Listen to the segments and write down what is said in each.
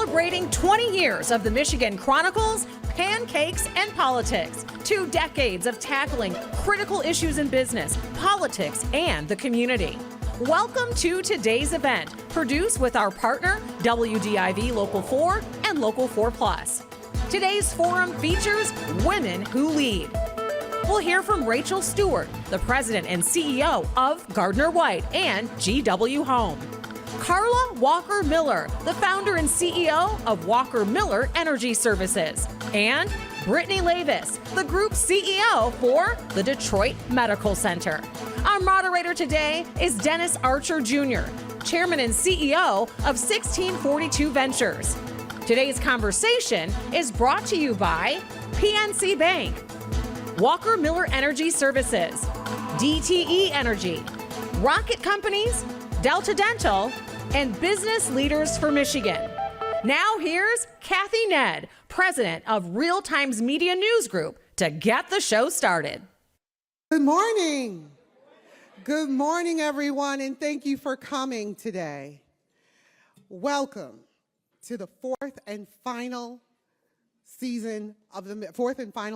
Celebrating 20 years of the Michigan Chronicle's Pancakes and Politics. 2 decades of tackling critical issues in business, politics, and the community. Welcome to today's event, produced with our partner, WDIV Local 4 and Local 4 Plus. Today's forum features Women Who Lead. We'll hear from Rachel Stewart, the president and CEO of Gardner White and GW Home. Carla Walker Miller, the founder and CEO of Walker Miller Energy Services. And Brittany Lavis, the group CEO for the Detroit Medical Center. Our moderator today is Dennis Archer Jr., chairman and CEO of 1642 Ventures. Today's conversation is brought to you by PNC Bank, Walker Miller Energy Services, DTE Energy, Rocket Companies, Delta Dental, and Business Leaders for Michigan. Now here's Kathy Ned, president of Real Times Media News Group, to get the show started. Good morning. Good morning, everyone, and thank you for coming today. Welcome to the fourth and final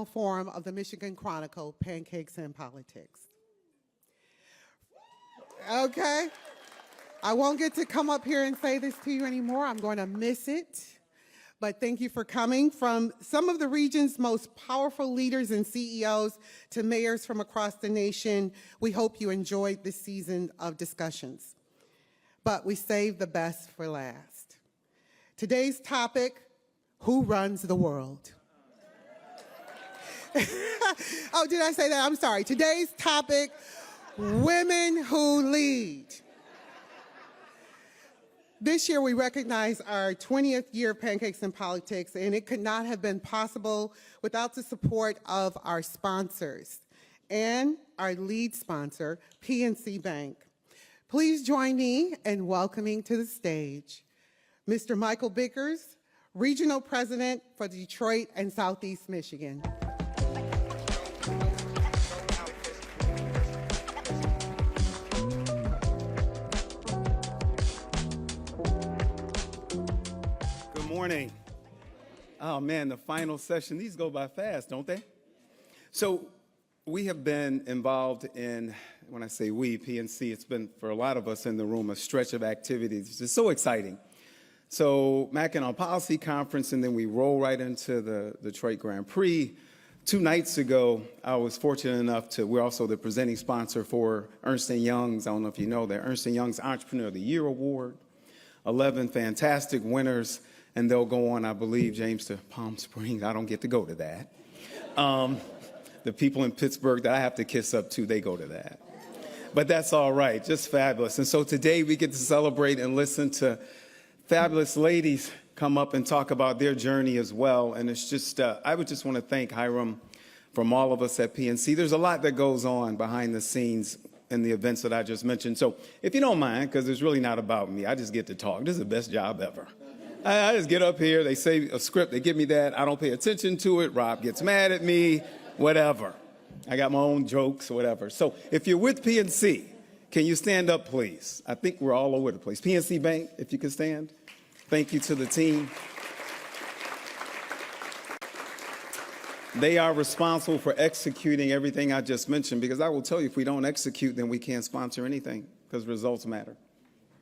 forum of the Michigan Chronicle, Pancakes and Politics. Okay. I won't get to come up here and say this to you anymore. I'm going to miss it. But thank you for coming. From some of the region's most powerful leaders and CEOs to mayors from across the nation, we hope you enjoyed this season of discussions. But we saved the best for last. Today's topic, who runs the world? Oh, did I say that? I'm sorry. Today's topic, women who lead. This year, we recognize our 20th year of Pancakes and Politics, and it could not have been possible without the support of our sponsors and our lead sponsor, PNC Bank. Please join me in welcoming to the stage Mr. Michael Bickers, Regional President for Detroit and Southeast Michigan. Morning. Oh man, the final session, these go by fast, don't they? So we have been involved in, when I say we, PNC, it's been for a lot of us in the room, a stretch of activities. It's so exciting. So Mackinac Policy Conference, and then we roll right into the Detroit Grand Prix. 2 nights ago, I was fortunate enough we're also the presenting sponsor for Ernst & Young's, I don't know if you know that, Ernst & Young's Entrepreneur of the Year Award. 11 fantastic winners. And they'll go on, I believe, James, to Palm Springs. I don't get to go to that. The people in Pittsburgh that I have to kiss up to, they go to that. But that's all right, just fabulous. And so today we get to celebrate and listen to fabulous ladies come up and talk about their journey as well. And it's just, I would just want to thank Hiram from all of us at PNC. There's a lot that goes on behind the scenes in the events that I just mentioned. So if you don't mind, because it's really not about me, I just get to talk. This is the best job ever. I just get up here, they say a script, they give me that, I don't pay attention to it, Rob gets mad at me, whatever. I got my own jokes, whatever. So if you're with PNC, can you stand up, please? I think we're all over the place. PNC Bank, if you could stand. Thank you to the team. They are responsible for executing everything I just mentioned, because I will tell you, if we don't execute, then we can't sponsor anything, because results matter.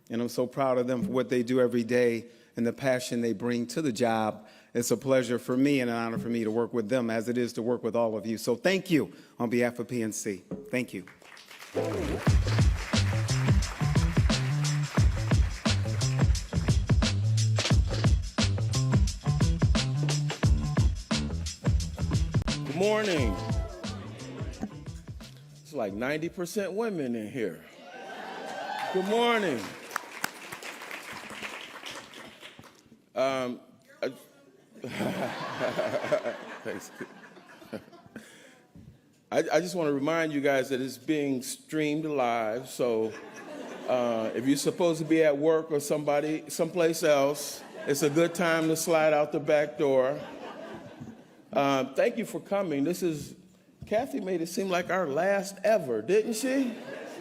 And I'm so proud of them for what they do every day and the passion they bring to the job. It's a pleasure for me and an honor for me to work with them, as it is to work with all of you. So thank you on behalf of PNC. Thank you. Good morning. It's like 90% women in here. Good morning. I just want to remind you guys that it's being streamed live, so if you're supposed to be at work or someplace else, it's a good time to slide out the back door. Thank you for coming. Kathy made it seem like our last ever, didn't she?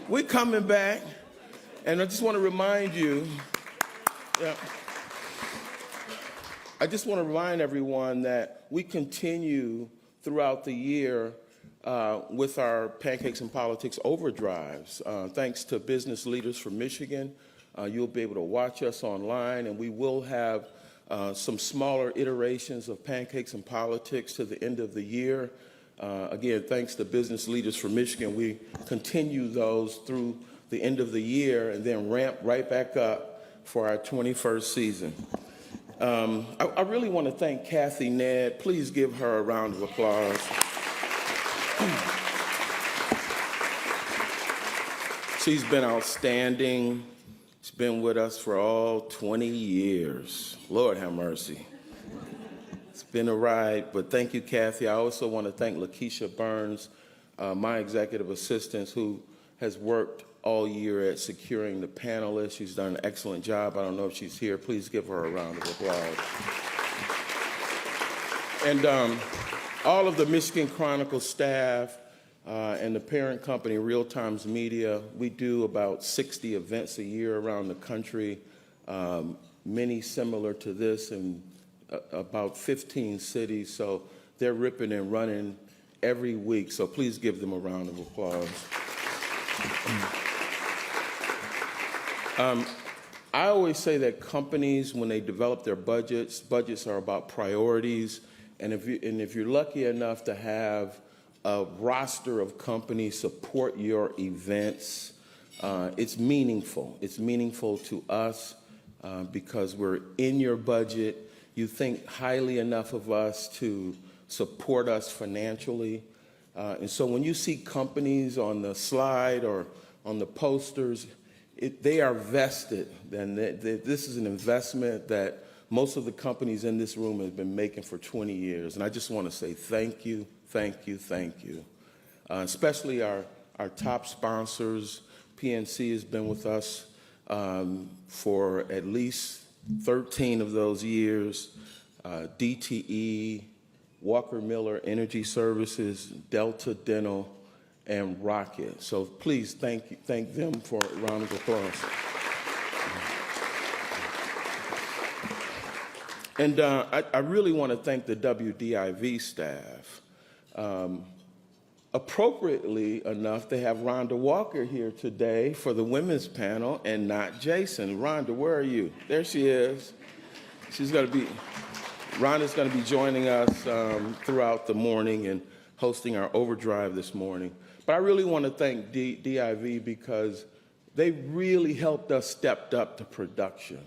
We're coming back, and I just want to remind you, I just want to remind everyone that we continue throughout the year with our Pancakes and Politics overdrives. Thanks to Business Leaders from Michigan, you'll be able to watch us online, and we will have some smaller iterations of Pancakes and Politics to the end of the year. Again, thanks to Business Leaders from Michigan, we continue those through the end of the year and then ramp right back up for our 21st season. I really want to thank Kathy Ned. Please give her a round of applause. She's been outstanding. She's been with us for all 20 years. Lord have mercy. It's been a ride, but thank you, Kathy. I also want to thank Lakeisha Burns, my executive assistant, who has worked all year at securing the panelists. She's done an excellent job. I don't know if she's here. Please give her a round of applause. And all of the Michigan Chronicle staff and the parent company, Real Times Media, we do about 60 events a year around the country, many similar to this in about 15 cities. So they're ripping and running every week. So please give them a round of applause. I always say that companies, when they develop their budgets are about priorities. And if you're lucky enough to have a roster of companies support your events, it's meaningful. It's meaningful to us because we're in your budget. You think highly enough of us to support us financially. And so when you see companies on the slide or on the posters, they are vested, and this is an investment that most of the companies in this room have been making for 20 years. And I just want to say thank you, thank you, thank you. Especially our top sponsors. PNC has been with us for at least 13 of those years. DTE, Walker Miller Energy Services, Delta Dental, and Rocket. So please thank them for a round of applause. And I really want to thank the WDIV staff. Appropriately enough, they have Rhonda Walker here today for the women's panel and not Jason. Rhonda, where are you? There she is. Rhonda's going to be joining us throughout the morning and hosting our overdrive this morning. But I really want to thank DIV because they really helped us step up to production.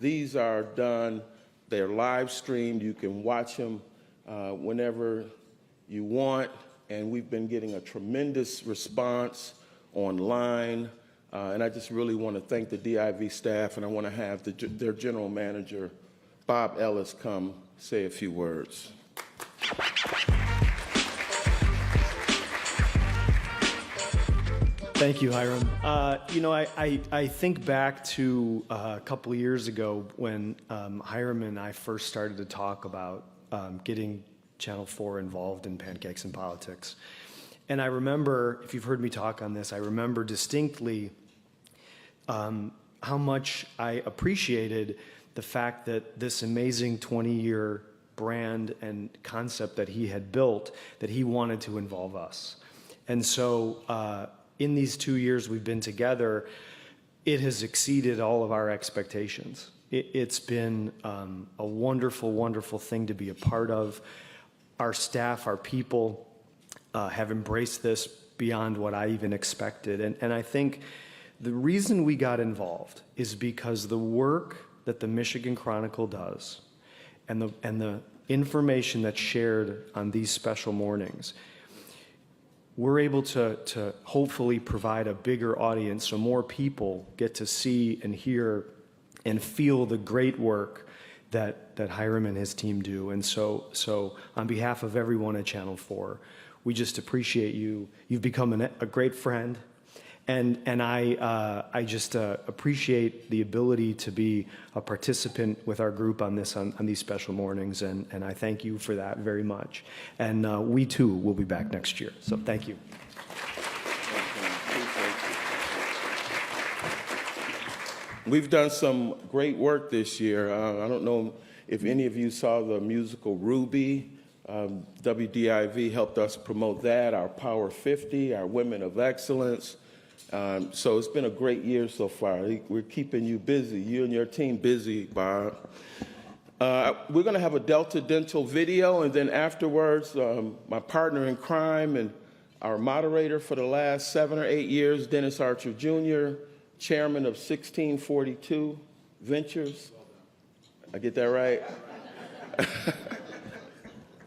These are done, they're live streamed. You can watch them whenever you want. And we've been getting a tremendous response online. And I just really want to thank the DIV staff, and I want to have their general manager, Bob Ellis, come say a few words. Thank you, Hiram. I think back to a couple of years ago when Hiram and I first started to talk about getting Channel 4 involved in Pancakes and Politics. And I remember, if you've heard me talk on this, I remember distinctly how much I appreciated the fact that this amazing 20-year brand and concept that he had built, that he wanted to involve us. And so in these 2 years we've been together, it has exceeded all of our expectations. It's been a wonderful, wonderful thing to be a part of. Our staff, our people have embraced this beyond what I even expected. And I think the reason we got involved is because the work that the Michigan Chronicle does and the information that's shared on these special mornings, we're able to hopefully provide a bigger audience so more people get to see and hear and feel the great work that Hiram and his team do. And so on behalf of everyone at Channel 4, we just appreciate you. You've become a great friend. And I just appreciate the ability to be a participant with our group on these special mornings, and I thank you for that very much. And we too will be back next year. So thank you. We've done some great work this year. I don't know If any of you saw the musical Ruby, WDIV helped us promote that, our Power 50, our Women of Excellence. So it's been a great year so far. We're keeping you busy, you and your team busy, Bob. We're going to have a Delta Dental video, and then afterwards, my partner in crime and our moderator for the last 7 or 8 years, Dennis Archer Jr., chairman of 1642 Ventures. I get that right?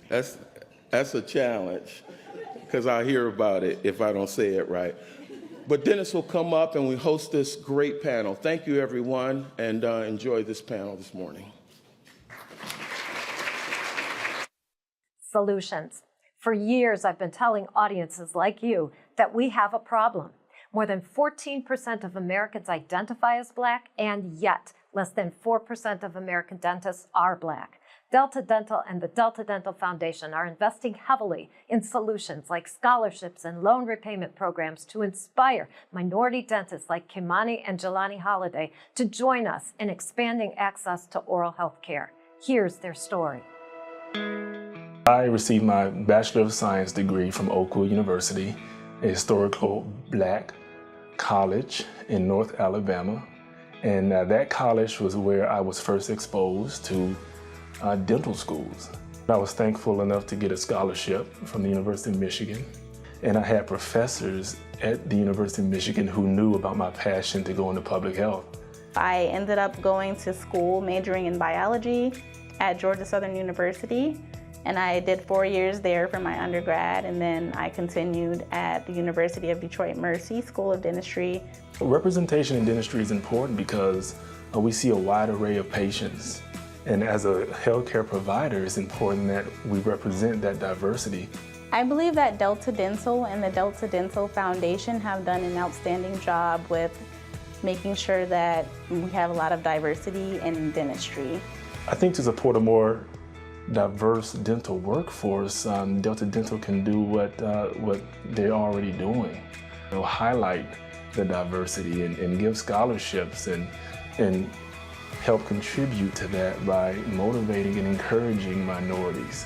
That's a challenge, because I'll hear about it if I don't say it right. But Dennis will come up and we host this great panel. Thank you, everyone, and enjoy this panel this morning. Solutions. For years, I've been telling audiences like you that we have a problem. More than 14% of Americans identify as Black, and yet less than 4% of American dentists are Black. Delta Dental and the Delta Dental Foundation are investing heavily in solutions like scholarships and loan repayment programs to inspire minority dentists like Kimani and Jelani Holiday to join us in expanding access to oral health care. Here's their story. I received my Bachelor of Science degree from Oakwood University, a historical Black college in North Alabama. And that college was where I was first exposed to dental schools. I was thankful enough to get a scholarship from the University of Michigan. And I had professors at the University of Michigan who knew about my passion to go into public health. I ended up going to school majoring in biology at Georgia Southern University. And I did 4 years there for my undergrad, and then I continued at the University of Detroit Mercy School of Dentistry. Representation in dentistry is important because we see a wide array of patients. And as a healthcare provider, it's important that we represent that diversity. I believe that Delta Dental and the Delta Dental Foundation have done an outstanding job with making sure that we have a lot of diversity in dentistry. I think to support a more diverse dental workforce, Delta Dental can do what they're already doing. They'll highlight the diversity and give scholarships and help contribute to that by motivating and encouraging minorities.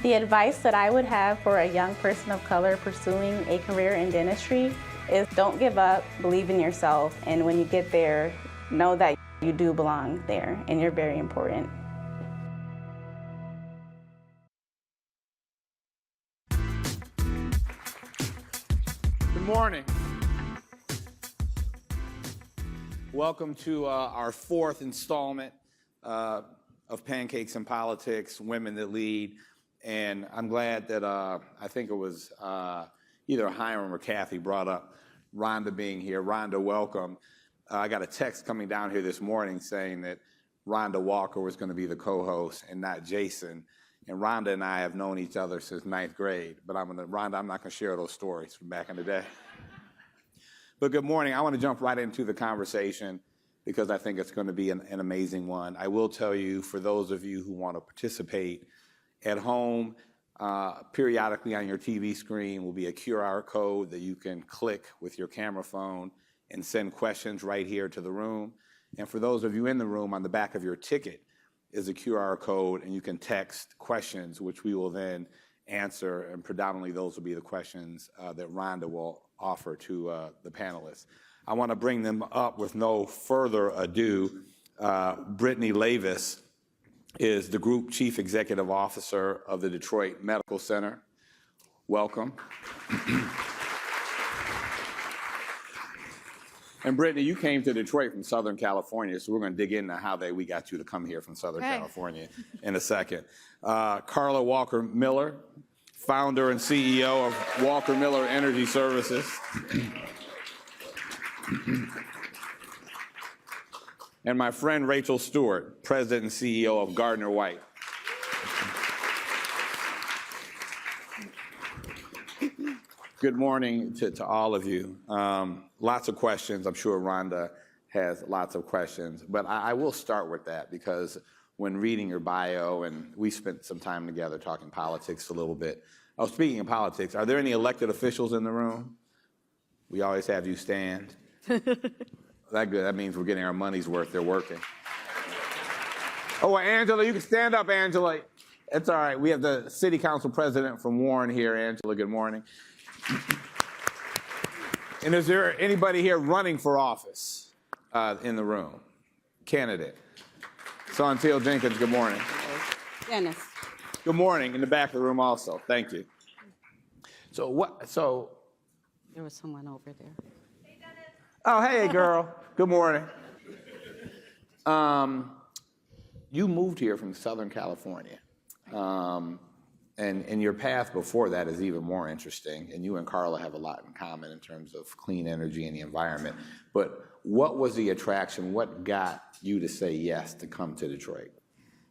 The advice that I would have for a young person of color pursuing a career in dentistry is don't give up, believe in yourself, and when you get there, know that you do belong there and you're very important. Good morning. Welcome to our fourth installment of Pancakes and Politics, Women That Lead. And I'm glad that I think it was either Hiram or Kathy brought up Rhonda being here. Rhonda, welcome. I got a text coming down here this morning saying that Rhonda Walker was going to be the co-host and not Jason. And Rhonda and I have known each other since 9th grade, but Rhonda, I'm not going to share those stories from back in the day. But good morning. I want to jump right into the conversation because I think it's going to be an amazing one. I will tell you, for those of you who want to participate at home, periodically on your TV screen will be a QR code that you can click with your camera phone and send questions right here to the room. And for those of you in the room, on the back of your ticket is a QR code, and you can text questions, which we will then answer, and predominantly those will be the questions that Rhonda will offer to the panelists. I want to bring them up with no further ado. Brittany Lavis is the Group Chief Executive Officer of the Detroit Medical Center. Welcome. And Brittany, you came to Detroit from Southern California, so we're going to dig into how we got you to come here from Southern California in a second. Carla Walker Miller, founder and CEO of Walker Miller Energy Services. And my friend Rachel Stewart, president and CEO of Gardner White. Good morning to all of you. Lots of questions. I'm sure Rhonda has lots of questions, but I will start with that because when reading your bio, and we spent some time together talking politics a little bit. Oh, speaking of politics, are there any elected officials in the room? We always have you stand. That good. That means we're getting our money's worth. They're working. Oh, Angela, you can stand up, Angela. It's all right. We have the city council president from Warren here. Angela, good morning. And is there anybody here running for office in the room? Candidate. Santil Jenkins, good morning. Dennis. Good morning. In the back of the room also. Thank you. So There was someone over there. oh, hey, girl. Good morning. You moved here from Southern California. And your path before that is even more interesting. And you and Carla have a lot in common in terms of clean energy and the environment. But what was the attraction? What got you to say yes to come to Detroit?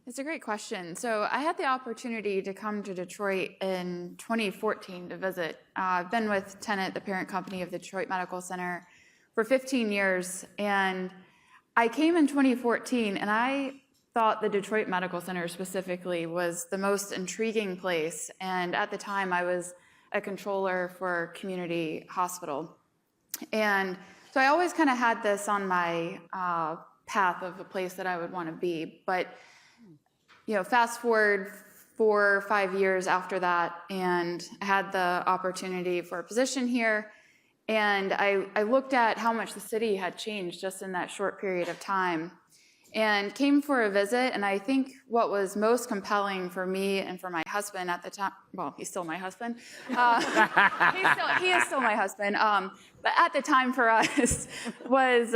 It's a great question. So I had the opportunity to come to Detroit in 2014 to visit. I've been with Tenet, the parent company of the Detroit Medical Center, for 15 years. And I came in 2014, and I thought the Detroit Medical Center specifically was the most intriguing place. And at the time, I was a controller for a community hospital. And so I always kind of had this on my path of a place that I would want to be. But fast forward 4 or 5 years after that, and I had the opportunity for a position here. And I looked at how much the city had changed just in that short period of time, and came for a visit. And I think what was most compelling for me and for my husband at the time, well, he's still my husband. He is still my husband. But at the time for us was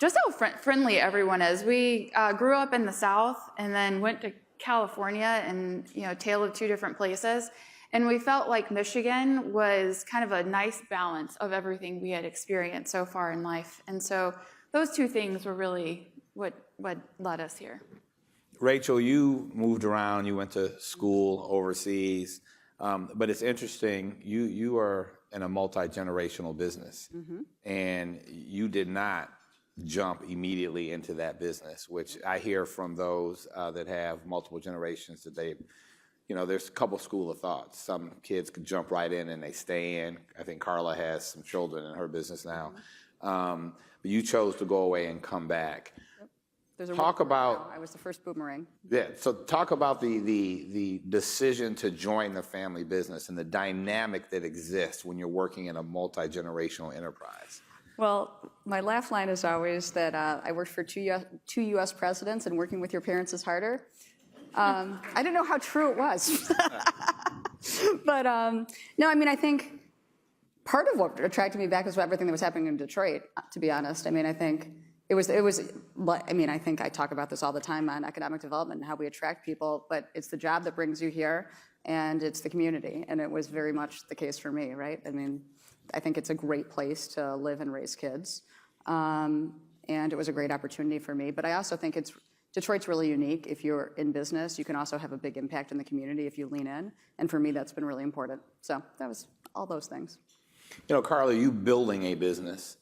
just how friendly everyone is. We grew up in the South and then went to California, and tale of two different places. And we felt like Michigan was kind of a nice balance of everything we had experienced so far in life. And so those two things were really what led us here. Rachel, you moved around. You went to school overseas. But it's interesting. You are in a multi-generational business. Mm-hmm. And you did not jump immediately into that business, which I hear from those that have multiple generations that there's a couple school of thoughts. Some kids could jump right in and they stay in. I think Carla has some children in her business now. Mm-hmm. But you chose to go away and come back. Yep. Talk about. I was the first boomerang. Yeah. So talk about the decision to join the family business and the dynamic that exists when you're working in a multi-generational enterprise. Well, my laugh line is always that I worked for two U.S. presidents, and working with your parents is harder. I didn't know how true it was. But no, I mean, I think part of what attracted me back is everything that was happening in Detroit, to be honest. I mean, I think it was. I mean, I think I talk about this all the time on economic development and how we attract people, but it's the job that brings you here, and it's the community, and it was very much the case for me, right? I mean, I think it's a great place to live and raise kids, and it was a great opportunity for me. But I also think Detroit's really unique. If you're in business, you can also have a big impact in the community if you lean in, and for me, that's been really important. So that was all those things. Carla, you building a business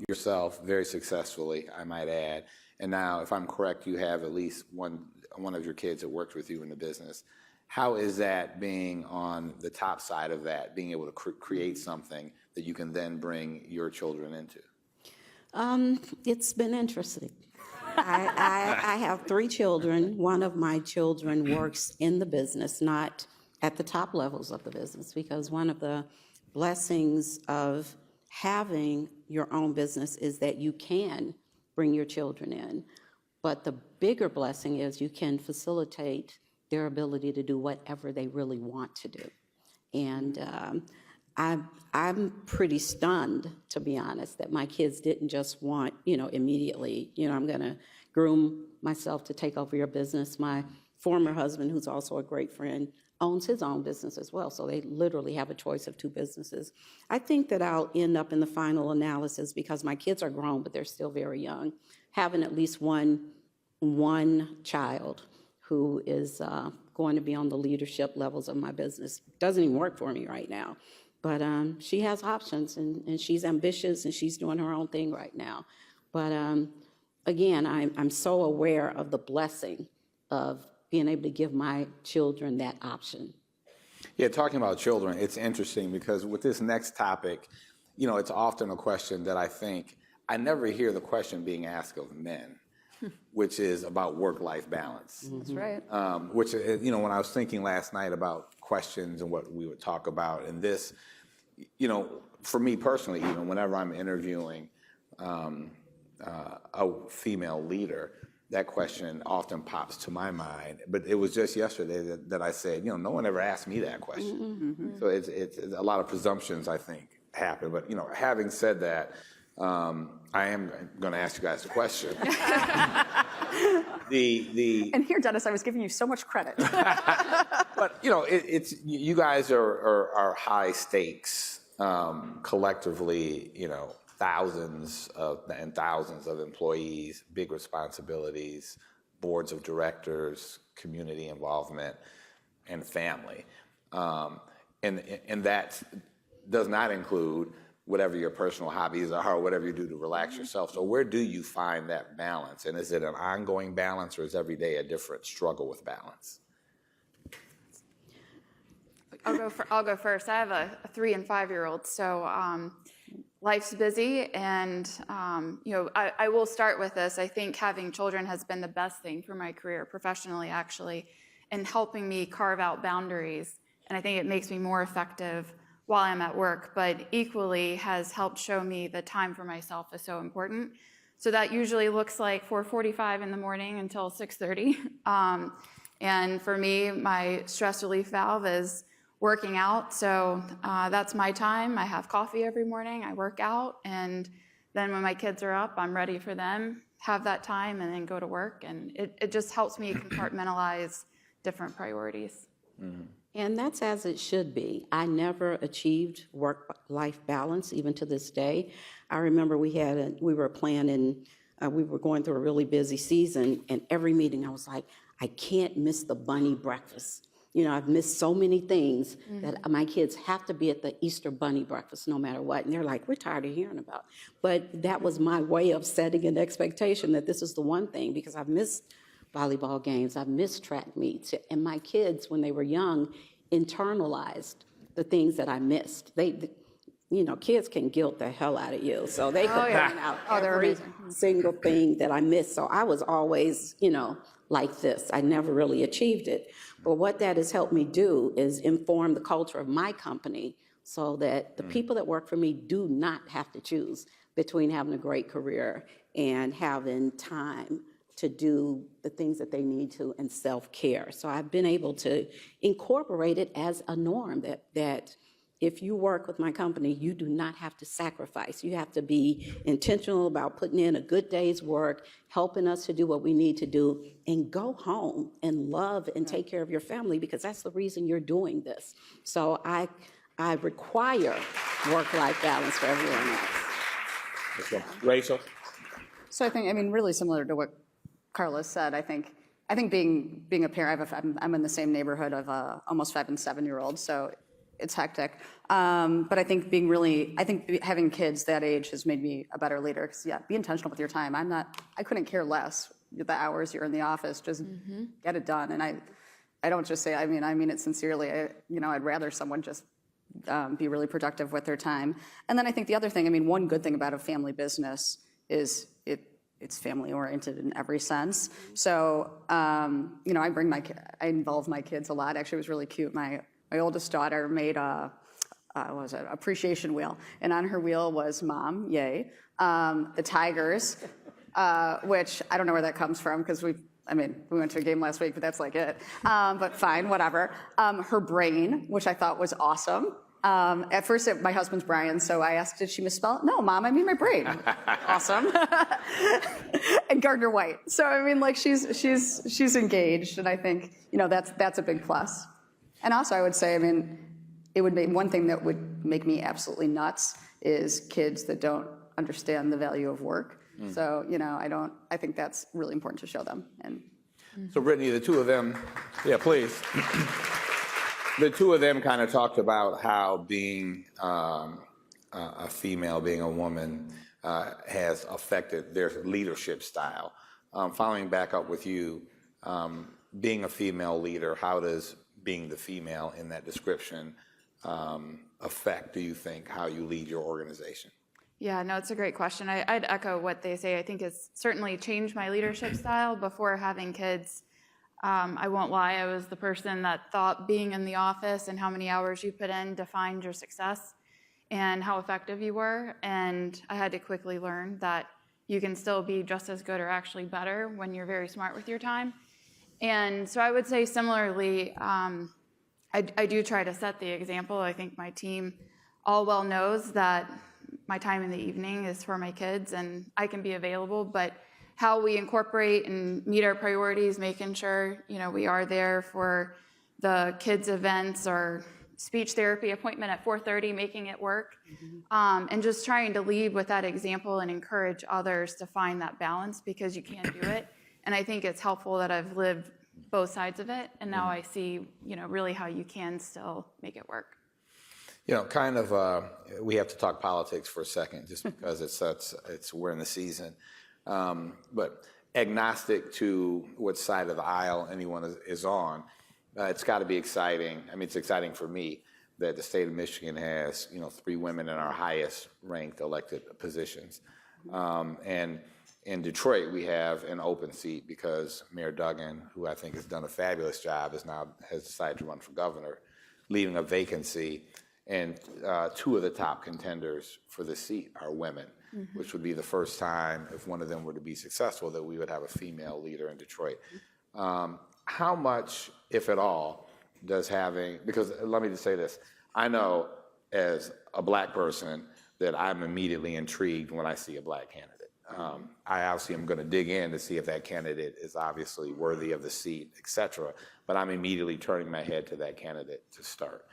yourself very successfully, I might add. And now, if I'm correct, you have at least one of your kids that worked with you in the business. How is that being on the top side of that, being able to create something that you can then bring your children into? It's been interesting. I have 3 children. One of my children works in the business, not at the top levels of the business, because one of the blessings of having your own business is that you can bring your children in. But the bigger blessing is you can facilitate their ability to do whatever they really want to do. And I'm pretty stunned, to be honest, that my kids didn't just want, immediately, I'm going to groom myself to take over your business. My former husband, who's also a great friend, owns his own business as well. So they literally have a choice of 2 businesses. I think that I'll end up in the final analysis, because my kids are grown, but they're still very young, having at least one child who is going to be on the leadership levels of my business. Doesn't even work for me right now. But she has options, and she's ambitious, and she's doing her own thing right now. But again, I'm so aware of the blessing of being able to give my children that option. Yeah, talking about children, it's interesting because with this next topic, it's often a question that I think I never hear the question being asked of men. which is about work-life balance. That's right. Which, you know, when I was thinking last night about questions and what we would talk about, and this, you know, for me personally, even whenever I'm interviewing a female leader, that question often pops to my mind. But it was just yesterday that I said, you know, no one ever asked me that question. So it's a lot of presumptions, I think, happen. But, you know, having said that, I am going to ask you guys a question. And here, Dennis, I was giving you so much credit. But, you know, it's you guys are high stakes collectively, you know, thousands and thousands of employees, big responsibilities, boards of directors, community involvement, and family. And that does not include whatever your personal hobbies are or whatever you do to relax yourself. So where do you find that balance? And is it an ongoing balance, or is every day a different struggle with balance? I'll go first. I have a 3- and 5-year-old, so life's busy, and you know, I will start with this. I think having children has been the best thing for my career professionally, actually, in helping me carve out boundaries, and I think it makes me more effective while I'm at work, but equally has helped show me the time for myself is so important. So that usually looks like 4:45 in the morning until 6:30. And for me, my stress relief valve is working out. So that's my time. I have coffee every morning, I work out, and then when my kids are up, I'm ready for them, have that time, and then go to work. And it just helps me compartmentalize different priorities. Mm-hmm. And that's as it should be. I never achieved work-life balance, even to this day. I remember we were planning, we were going through a really busy season, and every meeting I was like, I can't miss the bunny breakfast. You know, I've missed so many things that my kids have to be at the Easter bunny breakfast no matter what. And they're like, we're tired of hearing about. But that was my way of setting an expectation that this is the one thing, because I've missed volleyball games, I've missed track meets. And my kids, when they were young, internalized the things that I missed. You know, kids can guilt the hell out of you. So they could point out every single thing that I missed. So I was always, you know, like this. I never really achieved it. But what that has helped me do is inform the culture of my company so that the people that work for me do not have to choose between having a great career and having time to do the things that they need to and self-care. So I've been able to incorporate it as a norm that if you work with my company, you do not have to sacrifice. You have to be intentional about putting in a good day's work, helping us to do what we need to do, and go home and love and take care of your family, because that's the reason you're doing this. So I require work-life balance for everyone else. Rachel? So I think, I mean, really similar to what Carlos said, I think being a parent, I'm in the same neighborhood of almost 5- and 7-year-olds, so it's hectic. But I think having kids that age has made me a better leader, because be intentional with your time. I couldn't care less the hours you're in the office, just get it done. And I don't just say, I mean it sincerely. I'd rather someone just be really productive with their time. And then I think the other thing, I mean, one good thing about a family business is it's family oriented in every sense. So, I involve my kids a lot. Actually, it was really cute. My oldest daughter made appreciation wheel, and on her wheel was Mom, yay, the Tigers, which I don't know where that comes from, because we went to a game last week, but that's like it. But fine, whatever. Her brain, which I thought was awesome. At first, my husband's Brian, so I asked, did she misspell it? No, Mom, I mean my brain. Awesome. And Gardner White. So I mean, like she's engaged, and I think that's a big plus. And also, I would say, I mean, it would make one thing that would make me absolutely nuts is kids that don't understand the value of work. So I think that's really important to show them. And so Brittany, the two of them, please. The two of them kind of talked about how being a female, being a woman, has affected their leadership style. Following back up with you, being a female leader, how does being the female in that description affect, do you think, how you lead your organization? Yeah, no, it's a great question. I'd echo what they say. I think it's certainly changed my leadership style. Before having kids, I won't lie, I was the person that thought being in the office and how many hours you put in defined your success and how effective you were. And I had to quickly learn that you can still be just as good or actually better when you're very smart with your time. And so I would say similarly, I do try to set the example. I think my team all well knows that my time in the evening is for my kids and I can be available, but how we incorporate and meet our priorities, making sure, we are there for the kids' events or speech therapy appointment at 4:30, making it work, and just trying to lead with that example and encourage others to find that balance because you can't do it. And I think it's helpful that I've lived both sides of it, and now I see, really how you can still make it work. We have to talk politics for a second, just because we're in the season. But agnostic to what side of the aisle anyone is on, it's got to be exciting. I mean, it's exciting for me that the state of Michigan has, 3 women in our highest ranked elected positions. And in Detroit, we have an open seat because Mayor Duggan, who I think has done a fabulous job, has decided to run for governor, leaving a vacancy. And 2 of the top contenders for the seat are women, which would be the first time, if one of them were to be successful, that we would have a female leader in Detroit. How much, if at all, because let me just say this, I know as a black person that I'm immediately intrigued when I see a black candidate. I obviously am going to dig in to see if that candidate is obviously worthy of the seat, et cetera, but I'm immediately turning my head to that candidate to start.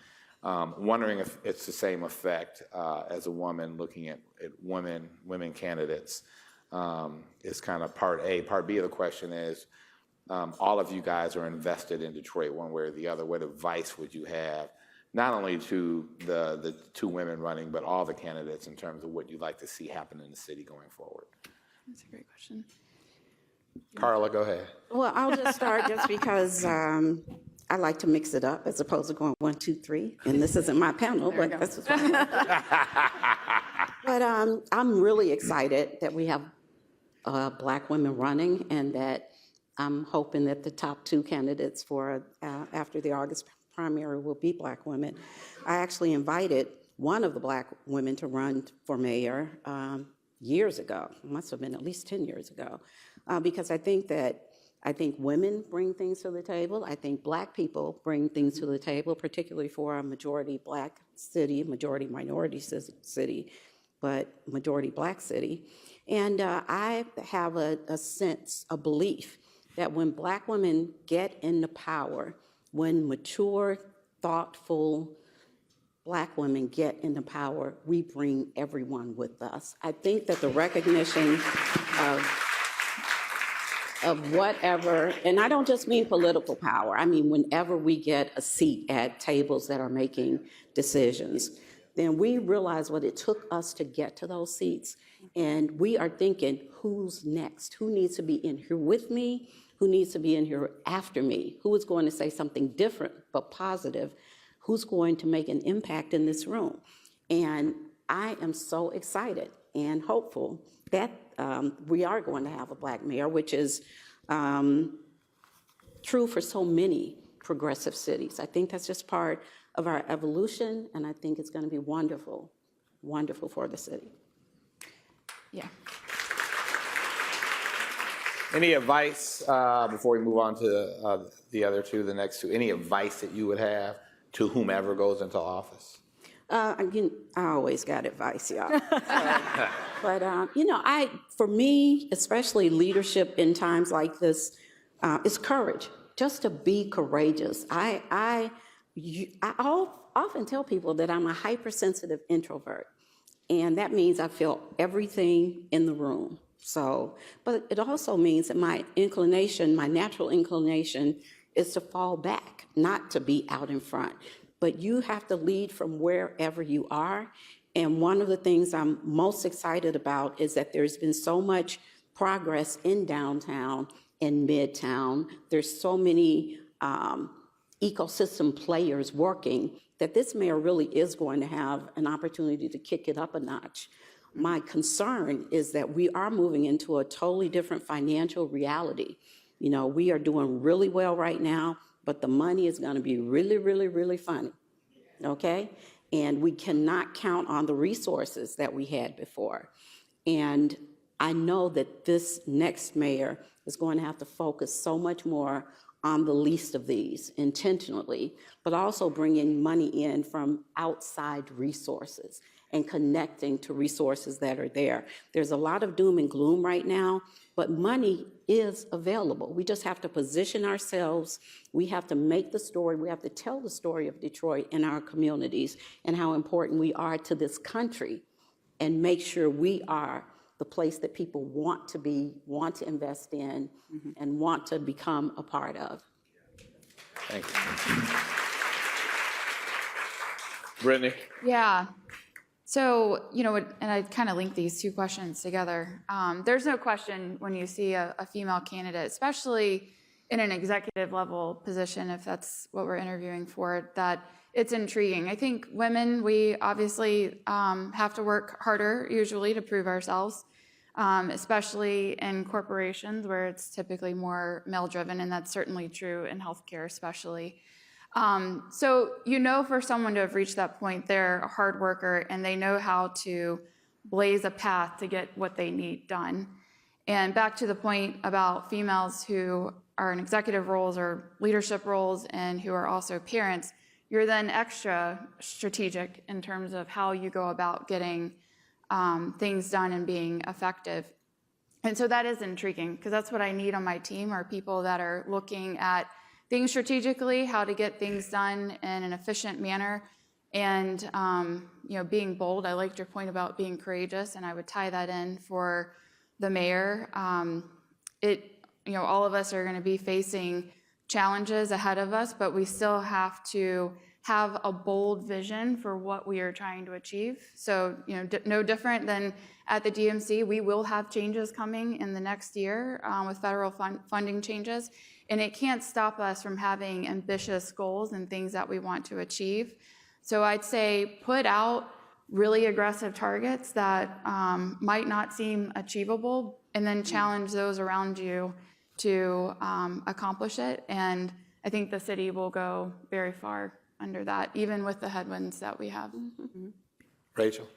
Wondering if it's the same effect as a woman looking at women candidates is kind of part A. Part B of the question is, all of you guys are invested in Detroit one way or the other. What advice would you have, not only to the 2 women running, but all the candidates in terms of what you'd like to see happen in the city going forward? That's a great question. Carla, go ahead. Well, I'll just start just because I like to mix it up as opposed to going 1, 2, 3. And this isn't my panel, but this is fine. But I'm really excited that we have black women running, and that I'm hoping that the top 2 candidates for after the August primary will be black women. I actually invited one of the black women to run for mayor years ago. It must have been at least 10 years ago, because I think women bring things to the table. I think black people bring things to the table, particularly for a majority black city, majority minority city, but majority black city. And I have a sense, a belief that when black women get into power, when mature, thoughtful black women get into power, we bring everyone with us. I think that the recognition of whatever, and I don't just mean political power, I mean whenever we get a seat at tables that are making decisions, then we realize what it took us to get to those seats. And we are thinking, who's next? Who needs to be in here with me? Who needs to be in here after me? Who is going to say something different but positive? Who's going to make an impact in this room? And I am so excited and hopeful that we are going to have a black mayor, which is true for so many progressive cities. I think that's just part of our evolution, and I think it's going to be wonderful, wonderful for the city. Yeah. Any advice, before we move on to the other 2, the next 2, any advice that you would have to whomever goes into office? I always got advice, y'all. But, for me, especially leadership in times like this, is courage, just to be courageous. I often tell people that I'm a hypersensitive introvert, and that means I feel everything in the room. But it also means that my natural inclination is to fall back, not to be out in front. But you have to lead from wherever you are. And one of the things I'm most excited about is that there's been so much progress in downtown and midtown. There's so many ecosystem players working that this mayor really is going to have an opportunity to kick it up a notch. My concern is that we are moving into a totally different financial reality. You know, we are doing really well right now, but the money is going to be really, really, really funny, okay? And we cannot count on the resources that we had before. And I know that this next mayor is going to have to focus so much more on the least of these intentionally, but also bringing money in from outside resources and connecting to resources that are there. There's a lot of doom and gloom right now, but money is available. We just have to position ourselves. We have to make the story. We have to tell the story of Detroit and our communities and how important we are to this country, and make sure we are the place that people want to be, want to invest in, and want to become a part of. Thank you. Brittany? Yeah. So, you know, and I kind of link these two questions together. There's no question when you see a female candidate, especially in an executive level position, if that's what we're interviewing for, that it's intriguing. I think women, we obviously have to work harder usually to prove ourselves, especially in corporations where it's typically more male-driven, and that's certainly true in healthcare especially. So you know, for someone to have reached that point, they're a hard worker and they know how to blaze a path to get what they need done. And back to the point about females who are in executive roles or leadership roles and who are also parents, you're then extra strategic in terms of how you go about getting things done and being effective. And so that is intriguing, because that's what I need on my team, are people that are looking at things strategically, how to get things done in an efficient manner, and you know, being bold. I liked your point about being courageous, and I would tie that in for the mayor. You know, all of us are going to be facing challenges ahead of us, but we still have to have a bold vision for what we are trying to achieve. So, you know, no different than at the DMC, we will have changes coming in the next year with federal funding changes, and it can't stop us from having ambitious goals and things that we want to achieve. So I'd say put out really aggressive targets that might not seem achievable, and then challenge those around you to accomplish it. And I think the city will go very far under that, even with the headwinds that we have. Rachel?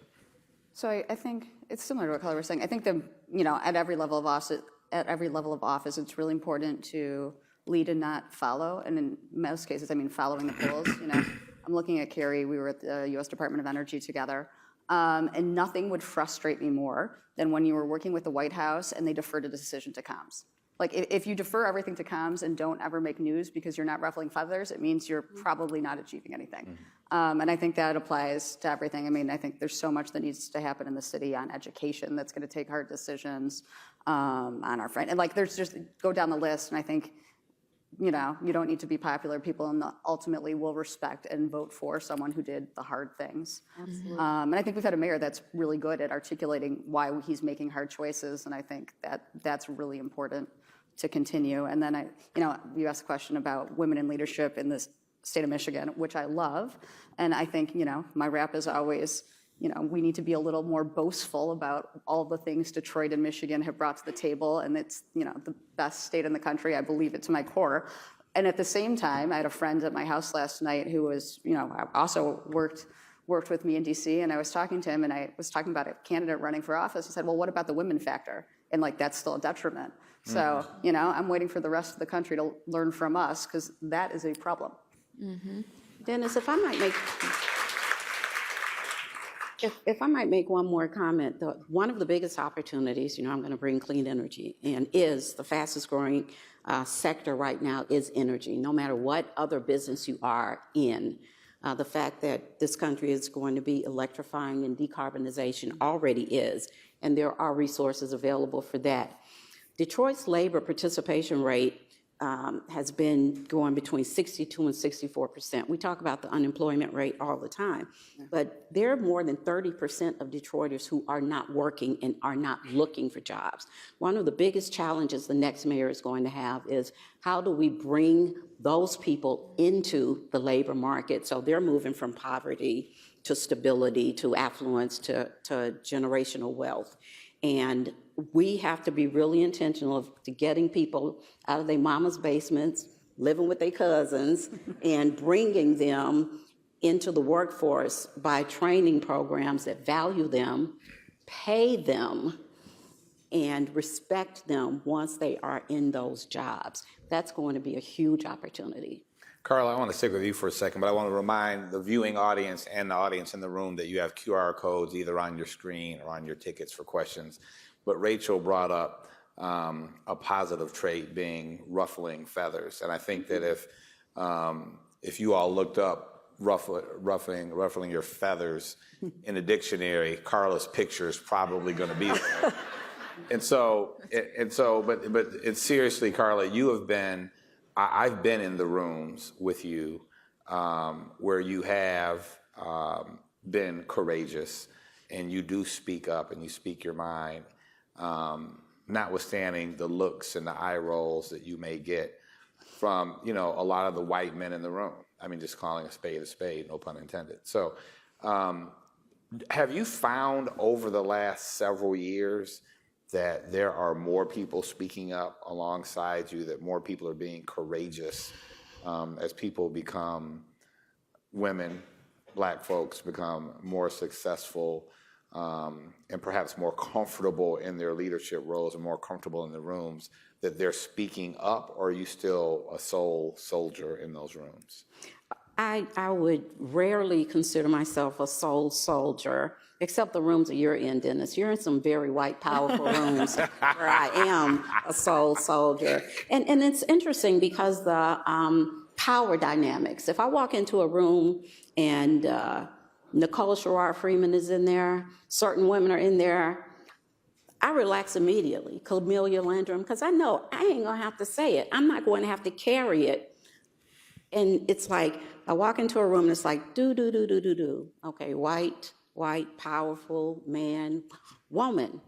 So I think it's similar to what Kelly was saying. I think you know, at every level of office, it's really important to lead and not follow. And in most cases, I mean following the polls. You know, I'm looking at Carrie. We were at the U.S. Department of Energy together, and nothing would frustrate me more than when you were working with the White House and they deferred a decision to comms. Like, if you defer everything to comms and don't ever make news because you're not ruffling feathers, it means you're probably not achieving anything. And I think that applies to everything. I mean, I think there's so much that needs to happen in the city on education that's going to take hard decisions on our front. And like, there's just, go down the list, and I think, you know, you don't need to be popular. People ultimately will respect and vote for someone who did the hard things. Absolutely. And I think we've had a mayor that's really good at articulating why he's making hard choices, and I think that's really important to continue. And then you know, you asked a question about women in leadership in the state of Michigan, which I love. And I think, you know, my rap is always, you know, we need to be a little more boastful about all the things Detroit and Michigan have brought to the table. And it's, you know, the best state in the country. I believe it to my core. And at the same time, I had a friend at my house last night who was, you know, also worked with me in DC, and I was talking to him, and I was talking about a candidate running for office. He said, well, what about the women factor? And like, that's still a detriment. So, you know, I'm waiting for the rest of the country to learn from us, because that is a problem. Dennis, if I might make one more comment, one of the biggest opportunities, you know, I'm going to bring clean energy, and is the fastest growing sector right now is energy, no matter what other business you are in. The fact that this country is going to be electrifying and decarbonization already is, and there are resources available for that. Detroit's labor participation rate has been going between 62 and 64%. We talk about the unemployment rate all the time, but there are more than 30% of Detroiters who are not working and are not looking for jobs. One of the biggest challenges the next mayor is going to have is, how do we bring those people into the labor market so they're moving from poverty to stability, to affluence, to generational wealth. And we have to be really intentional to getting people out of their mama's basements, living with their cousins, and bringing them into the workforce by training programs that value them, pay them, and respect them once they are in those jobs. That's going to be a huge opportunity. Carla, I want to stick with you for a second, but I want to remind the viewing audience and the audience in the room that you have QR codes either on your screen or on your tickets for questions. But Rachel brought up a positive trait being ruffling feathers. And I think that if you all looked up ruffling your feathers in a dictionary, Carla's picture is probably going to be there. But seriously, Carla, you have been, I've been in the rooms with you where you have been courageous and you do speak up and you speak your mind, notwithstanding the looks and the eye rolls that you may get from, a lot of the white men in the room. I mean, just calling a spade, no pun intended. So have you found over the last several years that there are more people speaking up alongside you, that more people are being courageous as people become women, Black folks become more successful and perhaps more comfortable in their leadership roles and more comfortable in the rooms, that they're speaking up, or are you still a soul soldier in those rooms? I would rarely consider myself a soul soldier, except the rooms that you're in, Dennis. You're in some very white, powerful rooms where I am a soul soldier. And it's interesting because the power dynamics. If I walk into a room and Nicole Sherrod Freeman is in there, certain women are in there, I relax immediately. Camelia Landrum, because I know I ain't gonna have to say it. I'm not going to have to carry it. And it's like, I walk into a room and it's like, do. Okay, white, powerful man, woman,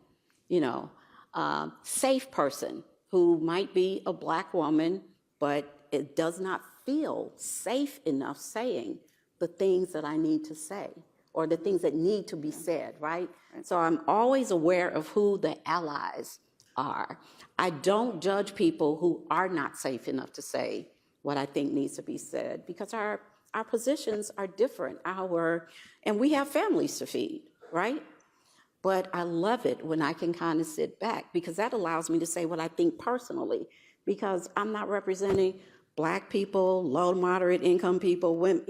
safe person who might be a Black woman, but it does not feel safe enough saying the things that I need to say or the things that need to be said, right? So I'm always aware of who the allies are. I don't judge people who are not safe enough to say what I think needs to be said, because our positions are different. And we have families to feed, right? But I love it when I can kind of sit back, because that allows me to say what I think personally, because I'm not representing Black people, low, moderate income people, women,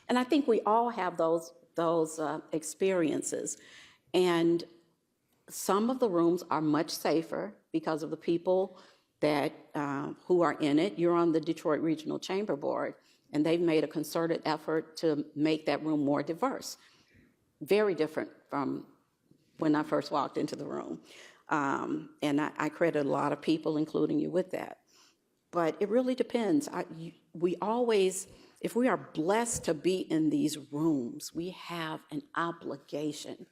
and I think we all have those experiences. And some of the rooms are much safer because of the people that who are in it. You're on the Detroit Regional Chamber Board, and they've made a concerted effort to make that room more diverse. Very different from when I first walked into the room. And I credit a lot of people, including you, with that. But it really depends. If we are blessed to be in these rooms, we have an obligation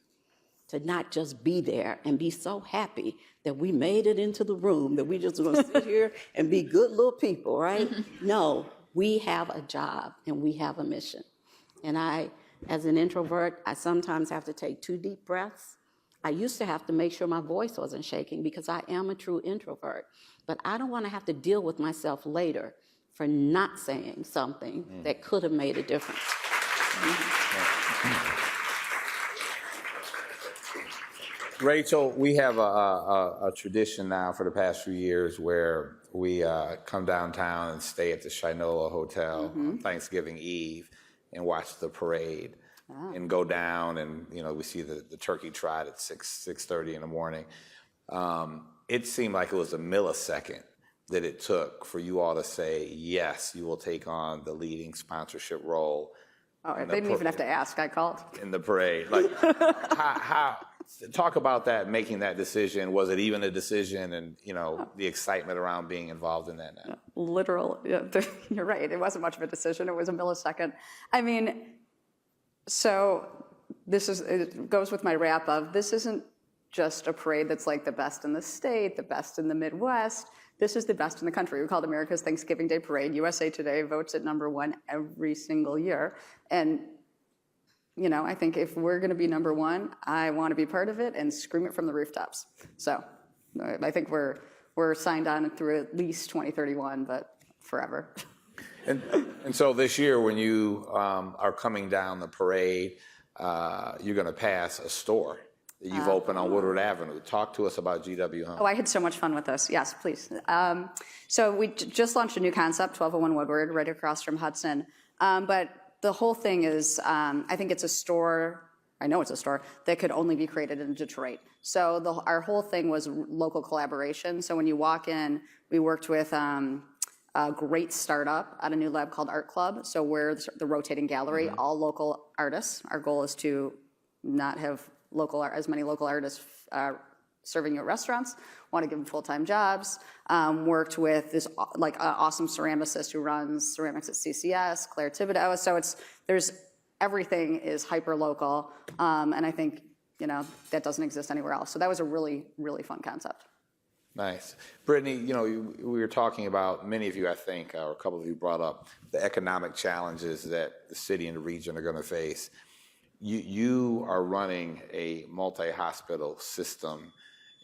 to not just be there and be so happy that we made it into the room, that we just gonna sit here and be good little people, right? No, we have a job and we have a mission. And as an introvert, I sometimes have to take 2 deep breaths. I used to have to make sure my voice wasn't shaking because I am a true introvert. But I don't want to have to deal with myself later for not saying something that could have made a difference. Rachel, we have a tradition now for the past few years where we come downtown and stay at the Shinola Hotel on Thanksgiving Eve and watch the parade and go down, and we see the turkey trot at 6:30 in the morning. It seemed like it was a millisecond that it took for you all to say, yes, you will take on the leading sponsorship role. Oh, they didn't even have to ask, I called. In the parade. Like, how talk about that, making that decision. Was it even a decision, and the excitement around being involved in that now? You're right, it wasn't much of a decision, it was a millisecond. I mean, so it goes with my wrap of, this isn't just a parade that's like the best in the state, the best in the Midwest. This is the best in the country. We call it America's Thanksgiving Day Parade. USA Today votes it #1 every single year. And I think if we're going to be number one, I want to be part of it and scream it from the rooftops. So I think we're signed on through at least 2031, but forever. And so this year, when you are coming down the parade, you're going to pass a store that you've opened on Woodward Avenue. Talk to us about GW Home. Oh, I had so much fun with this. Yes, please. So we just launched a new concept, 1201 Woodward, right across from Hudson. But the whole thing is, I think it's a store, I know it's a store, that could only be created in Detroit. So our whole thing was local collaboration. So when you walk in, we worked with a great startup at a new lab called Art Club. So we're the rotating gallery, all local artists. Our goal is to not have as many local artists serving you at restaurants. Want to give them full-time jobs. Worked with this awesome ceramicist who runs ceramics at CCS, Claire Thibodeau. So everything is hyper local, and I think that doesn't exist anywhere else. So that was a really, really fun concept. Nice. Brittany, we were talking about, many of you, I think, or a couple of you brought up the economic challenges that the city and the region are going to face. You are running a multi-hospital system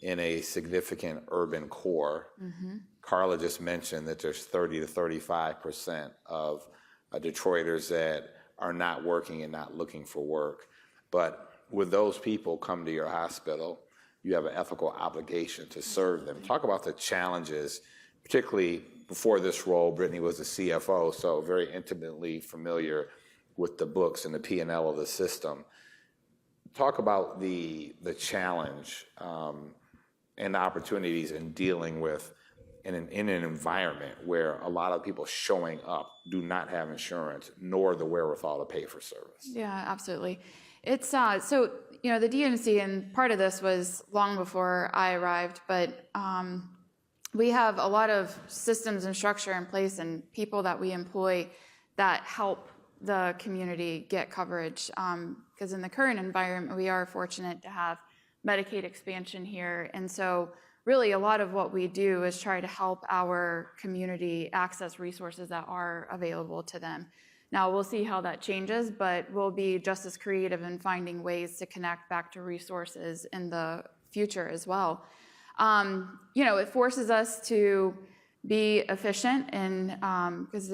in a significant urban core. Mm-hmm. Carla just mentioned that there's 30 to 35% of Detroiters that are not working and not looking for work. But when those people come to your hospital, you have an ethical obligation to serve them. Talk about the challenges, particularly before this role, Brittany was the CFO, so very intimately familiar with the books and the P&L of the system. Talk about the challenge and the opportunities in dealing with in an environment where a lot of people showing up do not have insurance nor the wherewithal to pay for service. Yeah, absolutely. It's so the DMC, and part of this was long before I arrived, but we have a lot of systems and structure in place and people that we employ that help the community get coverage. Because in the current environment, we are fortunate to have Medicaid expansion here, and so really a lot of what we do is try to help our community access resources that are available to them. Now, we'll see how that changes, but we'll be just as creative in finding ways to connect back to resources in the future as well. It forces us to be efficient, and because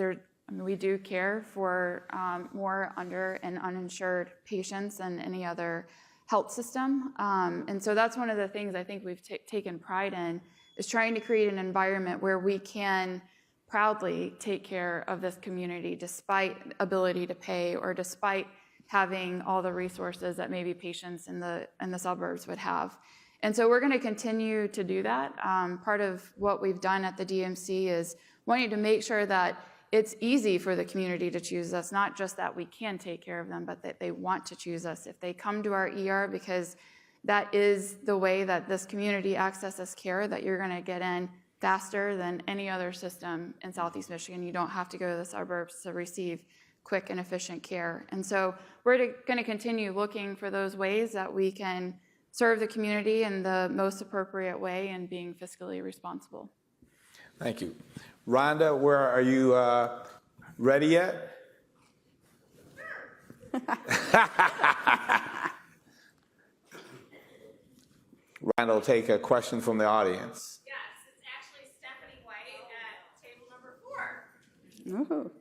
we do care for more under and uninsured patients than any other health system. And so that's one of the things I think we've taken pride in, is trying to create an environment where we can proudly take care of this community despite ability to pay or despite having all the resources that maybe patients in the suburbs would have. And so we're going to continue to do that. Part of what we've done at the DMC is wanting to make sure that it's easy for the community to choose us, not just that we can take care of them, but that they want to choose us. If they come to our ER, because that is the way that this community accesses care, that you're going to get in faster than any other system in Southeast Michigan. You don't have to go to the suburbs to receive quick and efficient care. And so we're going to continue looking for those ways that we can serve the community in the most appropriate way and being fiscally responsible. Thank you. Rhonda, where are you ready yet? Rhonda will take a question from the audience. Yes, it's actually Stephanie White at table number 4. Ooh.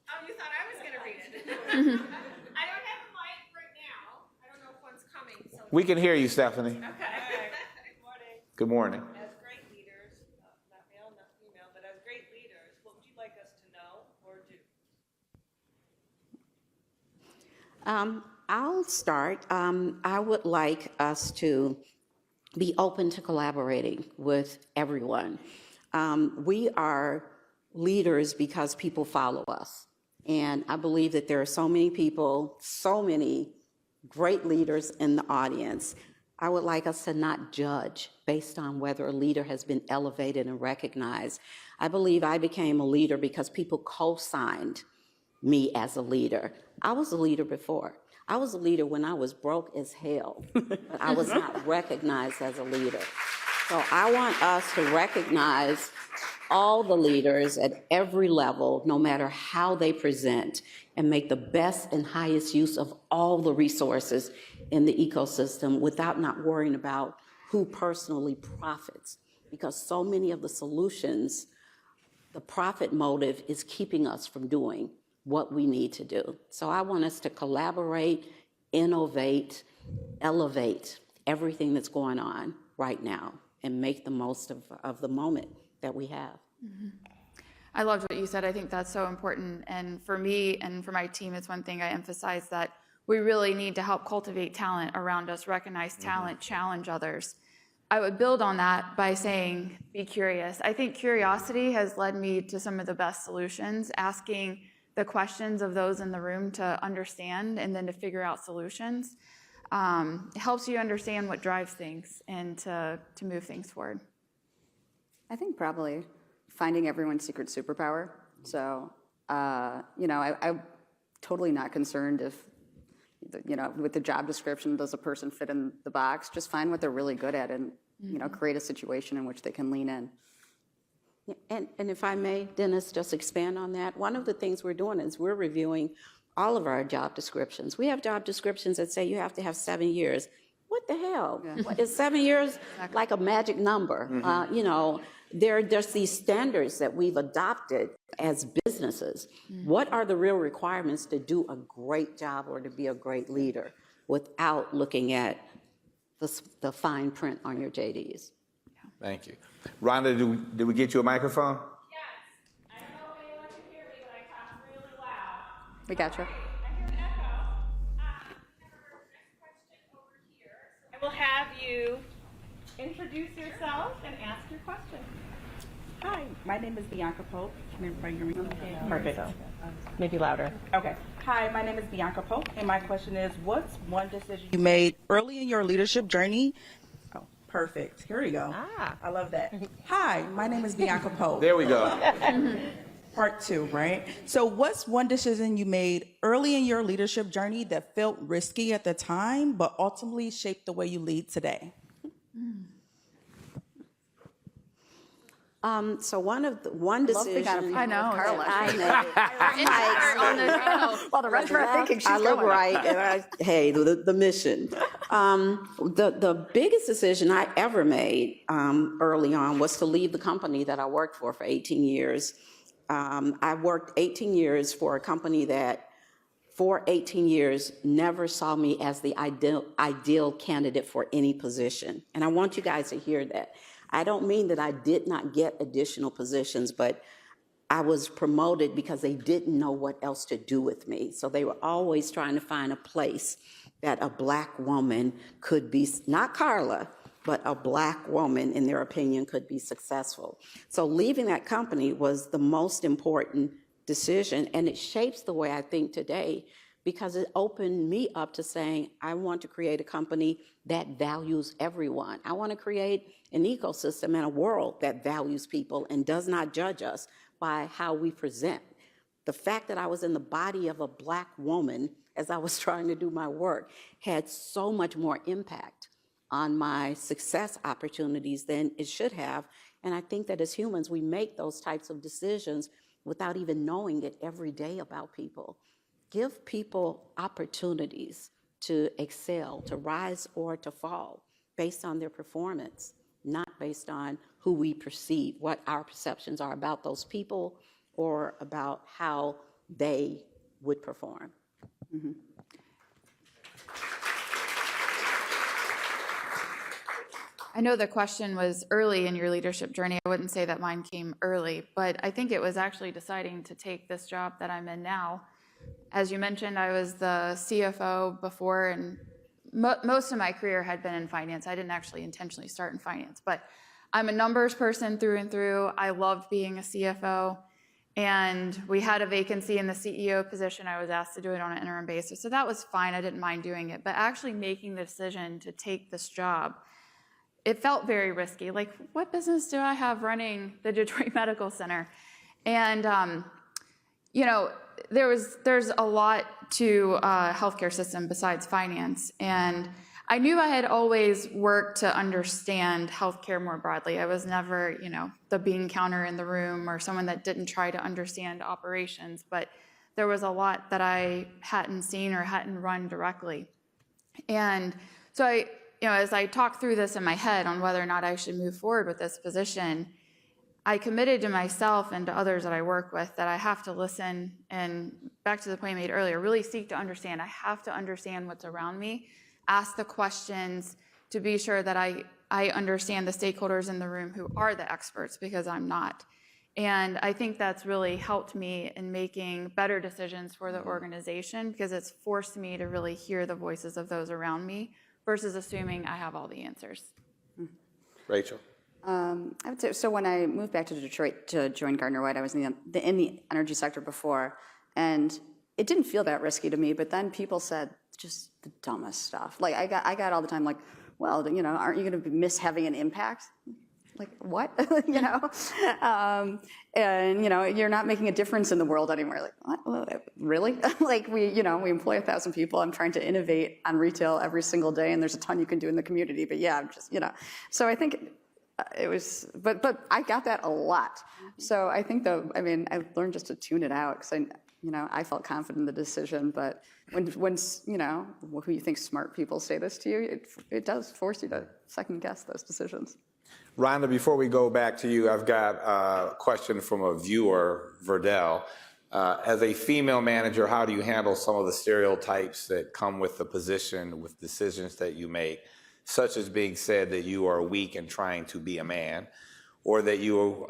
Oh, you thought I was going to read it. I don't have a mic right now. I don't know if one's coming. So We can hear you, Stephanie. Okay. Good morning. Good morning. As great leaders, not male, not female, but as great leaders, what would you like us to know or do? I'll start. I would like us to be open to collaborating with everyone. We are leaders because people follow us. And I believe that there are so many people, so many great leaders in the audience. I would like us to not judge based on whether a leader has been elevated and recognized. I believe I became a leader because people co-signed me as a leader. I was a leader before. I was a leader when I was broke as hell, but I was not recognized as a leader. So I want us to recognize all the leaders at every level, no matter how they present, and make the best and highest use of all the resources in the ecosystem without not worrying about who personally profits. Because so many of the solutions, the profit motive is keeping us from doing what we need to do. So I want us to collaborate, innovate, elevate everything that's going on right now and make the most of the moment that we have. Mm-hmm. I loved what you said. I think that's so important. And for me and for my team, it's one thing I emphasize, that we really need to help cultivate talent around us, recognize talent, challenge others. I would build on that by saying, be curious. I think curiosity has led me to some of the best solutions, asking the questions of those in the room to understand and then to figure out solutions. It helps you understand what drives things and to move things forward. I think probably finding everyone's secret superpower. So, I'm totally not concerned if, with the job description, does a person fit in the box? Just find what they're really good at and, create a situation in which they can lean in. And if I may, Dennis, just expand on that. One of the things we're doing is we're reviewing all of our job descriptions. We have job descriptions that say you have to have 7 years. What the hell? Yeah. Is 7 years like a magic number? There are just these standards that we've adopted as businesses. What are the real requirements to do a great job or to be a great leader without looking at the fine print on your JDs? Thank you. Rhonda, did we get you a microphone? Yes. I don't know if anyone can hear me, but I talk really loud. We got you. I hear an echo. Next question over here. I will have you introduce yourself and ask your question. Hi, my name is Bianca Pope. Can everybody hear me? Perfect. Maybe louder. Okay. Hi, my name is Bianca Pope, and my question is, what's one decision you made early in your leadership journey? Oh, perfect. Here we go. I love that. Hi, my name is Bianca Pope. There we go. Part 2, right? So what's one decision you made early in your leadership journey that felt risky at the time, but ultimately shaped the way you lead today? So one decision. I know. Carla. I know. While the rest are thinking she's I look going. right, and the mission. The biggest decision I ever made early on was to leave the company that I worked for 18 years. I worked 18 years for a company that for 18 years never saw me as the ideal candidate for any position. And I want you guys to hear that. I don't mean that I did not get additional positions, but I was promoted because they didn't know what else to do with me. So they were always trying to find a place that a Black woman could be, not Carla, but a Black woman, in their opinion, could be successful. So leaving that company was the most important decision, and it shapes the way I think today, because it opened me up to saying, I want to create a company that values everyone. I want to create an ecosystem and a world that values people and does not judge us by how we present. The fact that I was in the body of a Black woman as I was trying to do my work had so much more impact on my success opportunities than it should have. And I think that as humans, we make those types of decisions without even knowing it every day about people. Give people opportunities to excel, to rise or to fall based on their performance, not based on who we perceive, what our perceptions are about those people or about how they would perform. Mm-hmm. I know the question was early in your leadership journey. I wouldn't say that mine came early, but I think it was actually deciding to take this job that I'm in now. As you mentioned, I was the CFO before, and most of my career had been in finance. I didn't actually intentionally start in finance, but I'm a numbers person through and through. I loved being a CFO, and we had a vacancy in the CEO position. I was asked to do it on an interim basis, so that was fine. I didn't mind doing it, but actually making the decision to take this job, it felt very risky. Like, what business do I have running the Detroit Medical Center? And there's a lot to healthcare system besides finance, and I knew I had always worked to understand healthcare more broadly. I was never, the bean counter in the room or someone that didn't try to understand operations, but there was a lot that I hadn't seen or hadn't run directly. And so as I talked through this in my head on whether or not I should move forward with this position, I committed to myself and to others that I work with that I have to listen, and back to the point I made earlier, really seek to understand. I have to understand what's around me, ask the questions to be sure that I understand the stakeholders in the room who are the experts, because I'm not. And I think that's really helped me in making better decisions for the organization, because it's forced me to really hear the voices of those around me versus assuming I have all the answers. Rachel. I would say, so when I moved back to Detroit to join Gardner White, I was in the energy sector before, and it didn't feel that risky to me, but then people said just the dumbest stuff. Like I got all the time like, well, aren't you going to miss having an impact? Like what? And you're not making a difference in the world anymore. Like what? Really? Like we employ 1,000 people. I'm trying to innovate on retail every single day, and there's a ton you can do in the community. But yeah, I'm just So I think it was, but I got that a lot. So I think I learned just to tune it out, because I felt confident in the decision. But when who you think smart people say this to you, it does force you to second guess those decisions. Rhonda, before we go back to you, I've got a question from a viewer, Verdell. As a female manager, how do you handle some of the stereotypes that come with the position, with decisions that you make, such as being said that you are weak and trying to be a man, or that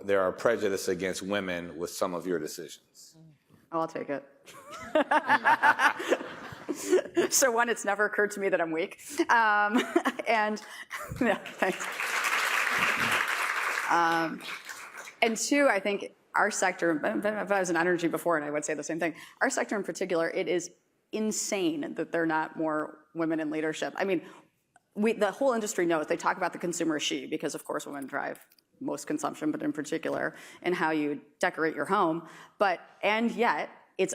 there are prejudice against women with some of your decisions? I'll take it. So one, it's never occurred to me that I'm weak. And yeah, thanks. And two, I think our sector, if I was in energy before, and I would say the same thing, our sector in particular, it is insane that there are not more women in leadership. I mean, the whole industry knows, they talk about the consumer she, because of course women drive most consumption, but in particular in how you decorate your home. And yet it's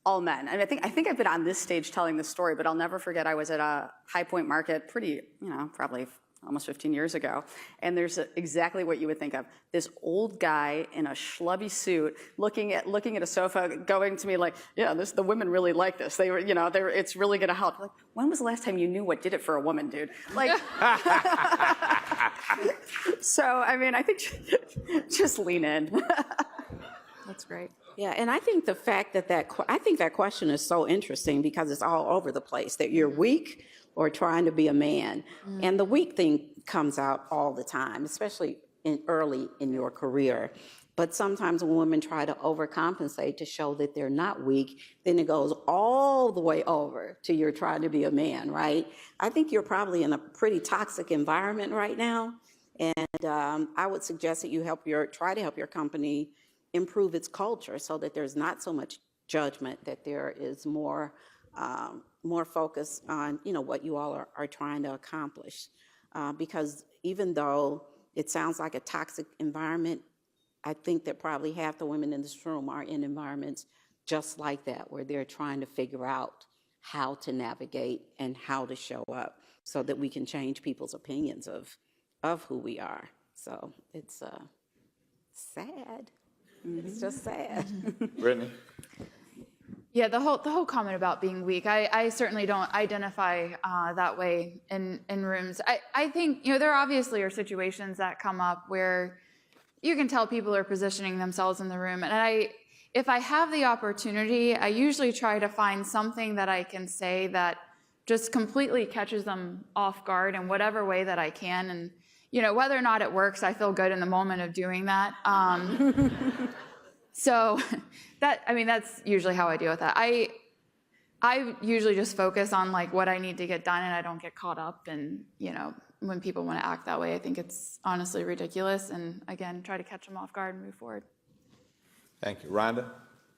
all men. And I think I've been on this stage telling this story, but I'll never forget I was at a High Point Market probably almost 15 years ago, and there's exactly what you would think of. This old guy in a schlubby suit looking at a sofa, going to me like, yeah, the women really like this. They were, it's really gonna help. Like, when was the last time you knew what did it for a woman, dude? Like, so, I think just lean in. That's great. Yeah, and I think the fact that question is so interesting, because it's all over the place, that you're weak or trying to be a man. And the weak thing comes out all the time, especially early in your career. But sometimes when women try to overcompensate to show that they're not weak, then it goes all the way over to you're trying to be a man, right? I think you're probably in a pretty toxic environment right now. And I would suggest that you try to help your company improve its culture so that there's not so much judgment, that there is more focus on, what you all are trying to accomplish. Because even though it sounds like a toxic environment, I think that probably half the women in this room are in environments just like that, where they're trying to figure out how to navigate and how to show up so that we can change people's opinions of who we are. So it's sad. It's just sad. Brittany? Yeah, the whole comment about being weak, I certainly don't identify that way in rooms. I think, there obviously are situations that come up where you can tell people are positioning themselves in the room. And if I have the opportunity, I usually try to find something that I can say that just completely catches them off guard in whatever way that I can. And, whether or not it works, I feel good in the moment of doing that. So that's usually how I deal with that. I usually just focus on what I need to get done, and I don't get caught up. And when people want to act that way, I think it's honestly ridiculous. And again, try to catch them off guard and move forward. Thank you. Rhonda?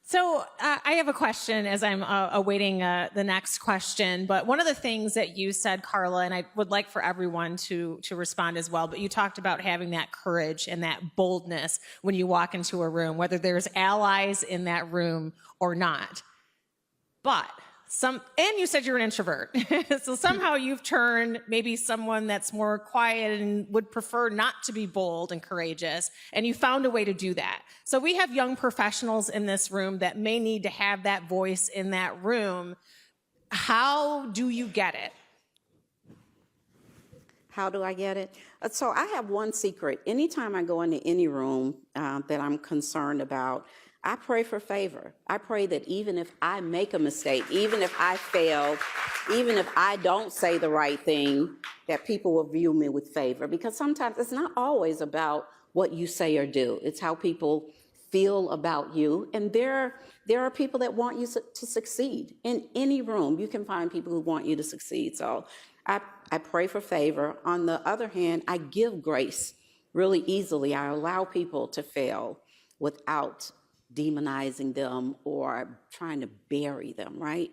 So I have a question as I'm awaiting the next question. But one of the things that you said, Carla, and I would like for everyone to respond as well, but you talked about having that courage and that boldness when you walk into a room, whether there's allies in that room or not. But and you said you're an introvert. So somehow you've turned maybe someone that's more quiet and would prefer not to be bold and courageous, and you found a way to do that. So we have young professionals in this room that may need to have that voice in that room. How do you get it? How do I get it? So I have one secret. Anytime I go into any room that I'm concerned about, I pray for favor. I pray that even if I make a mistake, even if I fail, even if I don't say the right thing, that people will view me with favor. Because sometimes it's not always about what you say or do. It's how people feel about you. And there are people that want you to succeed. In any room, you can find people who want you to succeed. So I pray for favor. On the other hand, I give grace really easily. I allow people to fail without demonizing them or trying to bury them, right?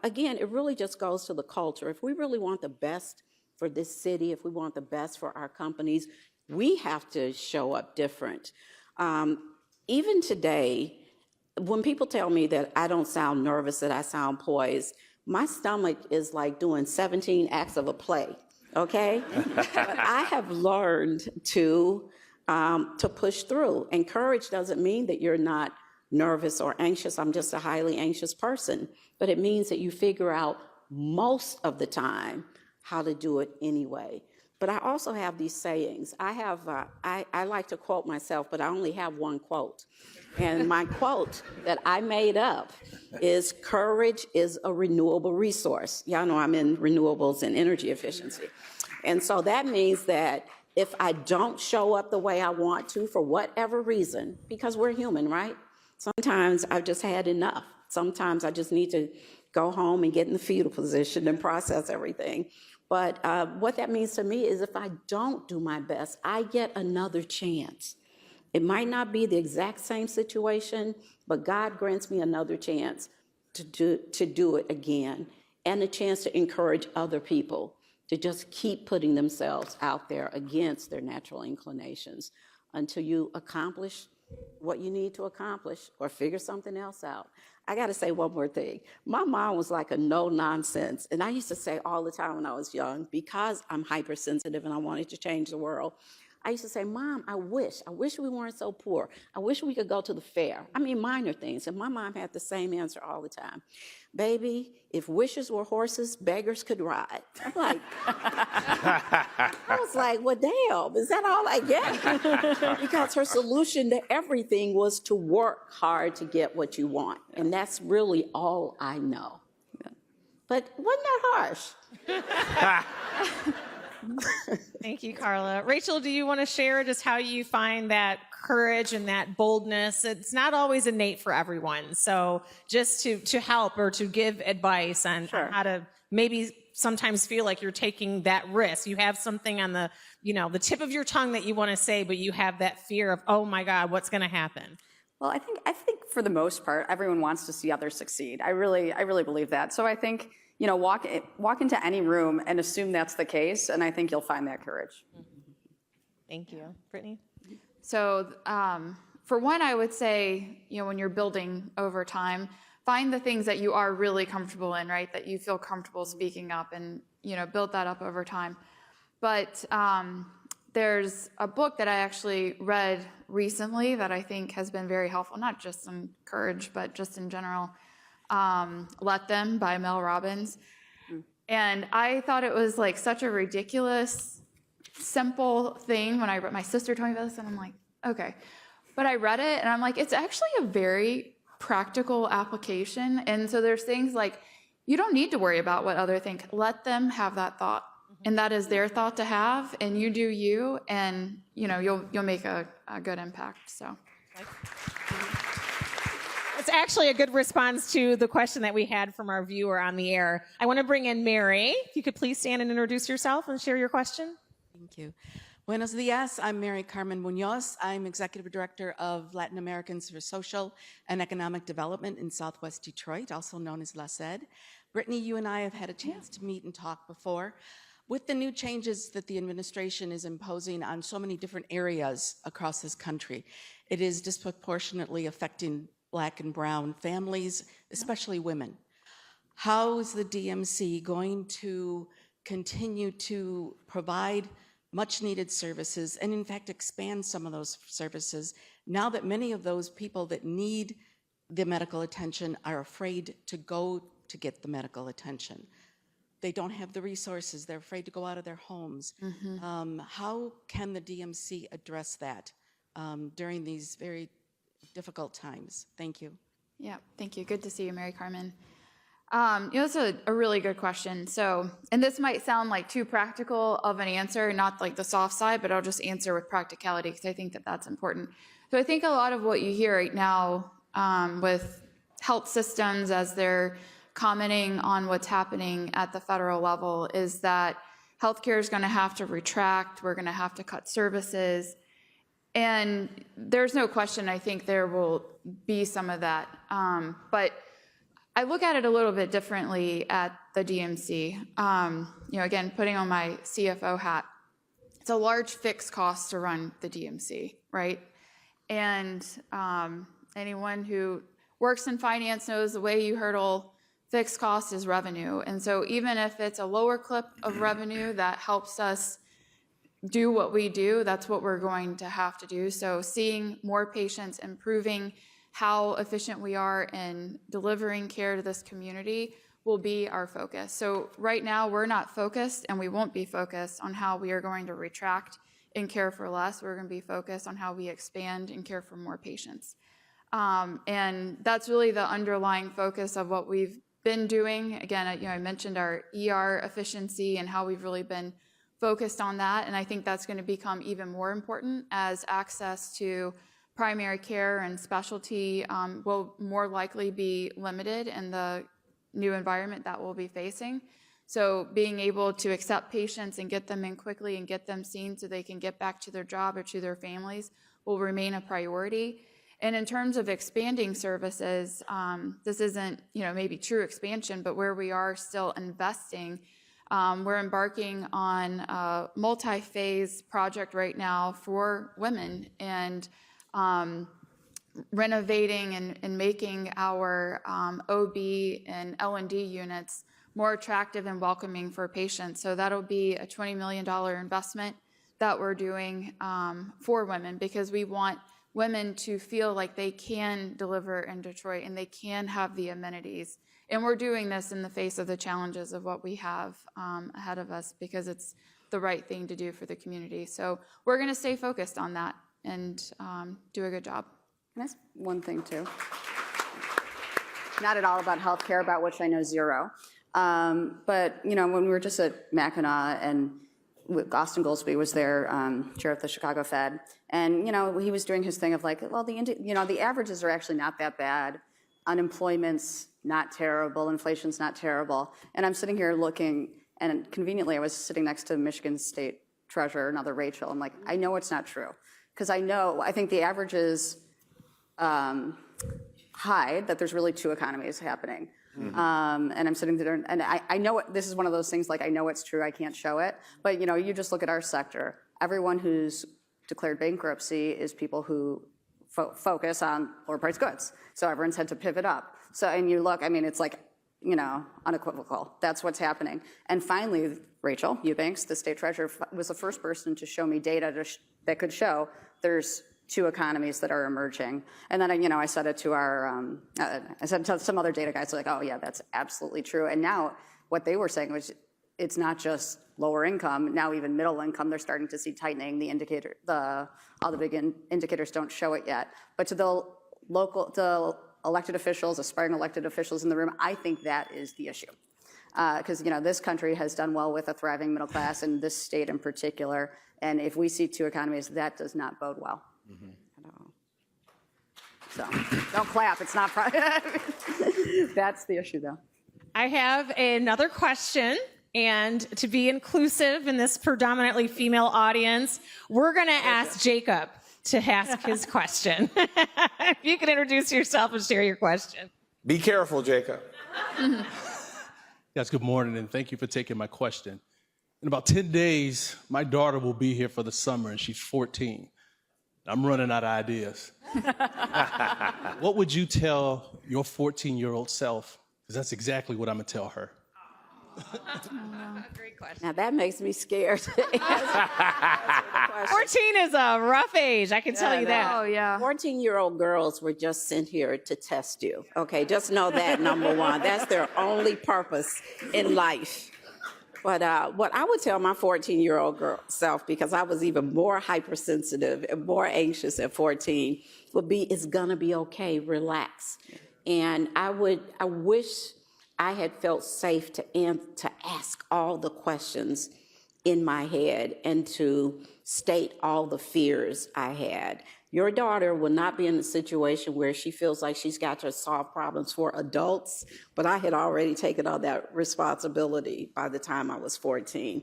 Again, it really just goes to the culture. If we really want the best for this city, if we want the best for our companies, we have to show up different. Even today, when people tell me that I don't sound nervous, that I sound poised, my stomach is like doing 17 acts of a play, okay? But I have learned to push through. And courage doesn't mean that you're not nervous or anxious. I'm just a highly anxious person. But it means that you figure out most of the time how to do it anyway. But I also have these sayings. I like to quote myself, but I only have one quote. And my quote that I made up is, courage is a renewable resource. Y'all know I'm in renewables and energy efficiency. And so that means that if I don't show up the way I want to for whatever reason, because we're human, right? Sometimes I've just had enough. Sometimes I just need to go home and get in the fetal position and process everything. But what that means to me is if I don't do my best, I get another chance. It might not be the exact same situation, but God grants me another chance to do it again, and a chance to encourage other people to just keep putting themselves out there against their natural inclinations until you accomplish what you need to accomplish or figure something else out. I got to say one more thing. My mom was like a no nonsense. And I used to say all the time when I was young, because I'm hypersensitive and I wanted to change the world, I used to say, Mom, I wish we weren't so poor. I wish we could go to the fair. I mean, minor things. And my mom had the same answer all the time. Baby, if wishes were horses, beggars could ride. I'm like, I was like, well, damn, is that all I get? Because her solution to everything was to work hard to get what you want. And that's really all I know. But wasn't that harsh? Thank you, Carla. Rachel, do you want to share just how you find that courage and that boldness? It's not always innate for everyone. So just to help or to give advice on how to maybe sometimes feel like you're taking that risk. You have something on the tip of your tongue that you want to say, but you have that fear of, oh my God, what's going to happen? Well, I think for the most part, everyone wants to see others succeed. I really believe that. So I think, walk into any room and assume that's the case, and I think you'll find that courage. Thank you. Brittany? So for one, I would say, when you're building over time, find the things that you are really comfortable in, right? That you feel comfortable speaking up and, build that up over time. But there's a book that I actually read recently that I think has been very helpful, not just in courage, but just in general. Let Them by Mel Robbins. And I thought it was like such a ridiculous, simple thing when I read, my sister told me about this and I'm like, okay. But I read it and I'm like, it's actually a very practical application. And so there's things like, you don't need to worry about what others think. Let them have that thought. And that is their thought to have, and you do you, and you'll make a good impact. So. It's actually a good response to the question that we had from our viewer on the air. I want to bring in Mary. If you could please stand and introduce yourself and share your question. Thank you. Buenos dias. I'm Mary Carmen Munoz. I'm Executive Director of Latin Americans for Social and Economic Development in Southwest Detroit, also known as LACED. Brittany, you and I have had a chance to meet and talk before. With the new changes that the administration is imposing on so many different areas across this country, it is disproportionately affecting Black and brown families, especially women. how is the DMC going to continue to provide much needed services and in fact expand some of those services now that many of those people that need the medical attention are afraid to go to get the medical attention? They don't have the resources. They're afraid to go out of their homes. How can the DMC address that during these very difficult times? Thank you. Yeah, thank you. Good to see you, Mary Carmen. That's a really good question. So, and this might sound like too practical of an answer, not like the soft side, but I'll just answer with practicality because I think that that's important. So I think a lot of what you hear right now with health systems as they're commenting on what's happening at the federal level is that healthcare is going to have to retract, we're going to have to cut services, and there's no question I think there will be some of that. But I look at it a little bit differently at the DMC. Again, putting on my CFO hat, it's a large fixed cost to run the DMC, right? And anyone who works in finance knows the way you hurdle fixed cost is revenue. And so even if it's a lower clip of revenue that helps us do what we do, that's what we're going to have to do. So seeing more patients, improving how efficient we are in delivering care to this community will be our focus. So right now we're not focused, and we won't be focused on how we are going to retract and care for less. We're going to be focused on how we expand and care for more patients. And that's really the underlying focus of what we've been doing. Again, I mentioned our ER efficiency and how we've really been focused on that. And I think that's going to become even more important as access to primary care and specialty will more likely be limited in the new environment that we'll be facing. So being able to accept patients and get them in quickly and get them seen so they can get back to their job or to their families will remain a priority. And in terms of expanding services, this isn't, maybe true expansion, but where we are still investing, we're embarking on a multi-phase project right now for women and renovating and making our OB and L&D units more attractive and welcoming for patients. So that'll be a $20 million investment that we're doing for women, because we want women to feel like they can deliver in Detroit and they can have the amenities. And we're doing this in the face of the challenges of what we have ahead of us, because it's the right thing to do for the community. So we're going to stay focused on that and do a good job. Can I ask one thing too? Not at all about healthcare, about which I know zero. But when we were just at Mackinac and Austin Goolsbee was there, chair of the Chicago Fed, and he was doing his thing of like, well, the averages are actually not that bad, unemployment's not terrible, inflation's not terrible, and I'm sitting here looking, and conveniently I was sitting next to Michigan State Treasurer, another Rachel. I'm like, I know it's not true, because I think the averages hide that there's really two economies happening. And I'm sitting there, and I know this is one of those things, like I know it's true, I can't show it, but you just look at our sector. Everyone who's declared bankruptcy is people who focus on lower priced goods. So everyone's had to pivot up. So, and you look, it's like, unequivocal. That's what's happening. And finally, Rachel Eubanks, the state treasurer, was the first person to show me data that could show there's two economies that are emerging. And then, I said it to I said to some other data guys, like, oh yeah, that's absolutely true. And now what they were saying was, it's not just lower income, now even middle income, they're starting to see tightening. All the big indicators don't show it yet. But to the elected officials, aspiring elected officials in the room, I think that is the issue. Because, this country has done well with a thriving middle class, and this state in particular. And if we see two economies, that does not bode well. So don't clap, it's not that's the issue though. I have another question, and to be inclusive in this predominantly female audience, we're going to ask Jacob to ask his question. If you can introduce yourself and share your question. Be careful, Jacob. Yes, good morning, and thank you for taking my question. In about 10 days, my daughter will be here for the summer, and she's 14. I'm running out of ideas. What would you tell your 14-year-old self Because that's exactly what I'm going to tell her. Great question. Now that makes me scared. 14 is a rough age, I can tell you that. Oh, yeah. 14-year-old girls were just sent here to test you. Okay, just know that, number one. That's their only purpose in life. But what I would tell my 14-year-old girl self, because I was even more hypersensitive and more anxious at 14, would be, it's gonna be okay, relax. And I wish I had felt safe to ask all the questions in my head and to state all the fears I had. Your daughter will not be in a situation where she feels like she's got to solve problems for adults, but I had already taken on that responsibility by the time I was 14.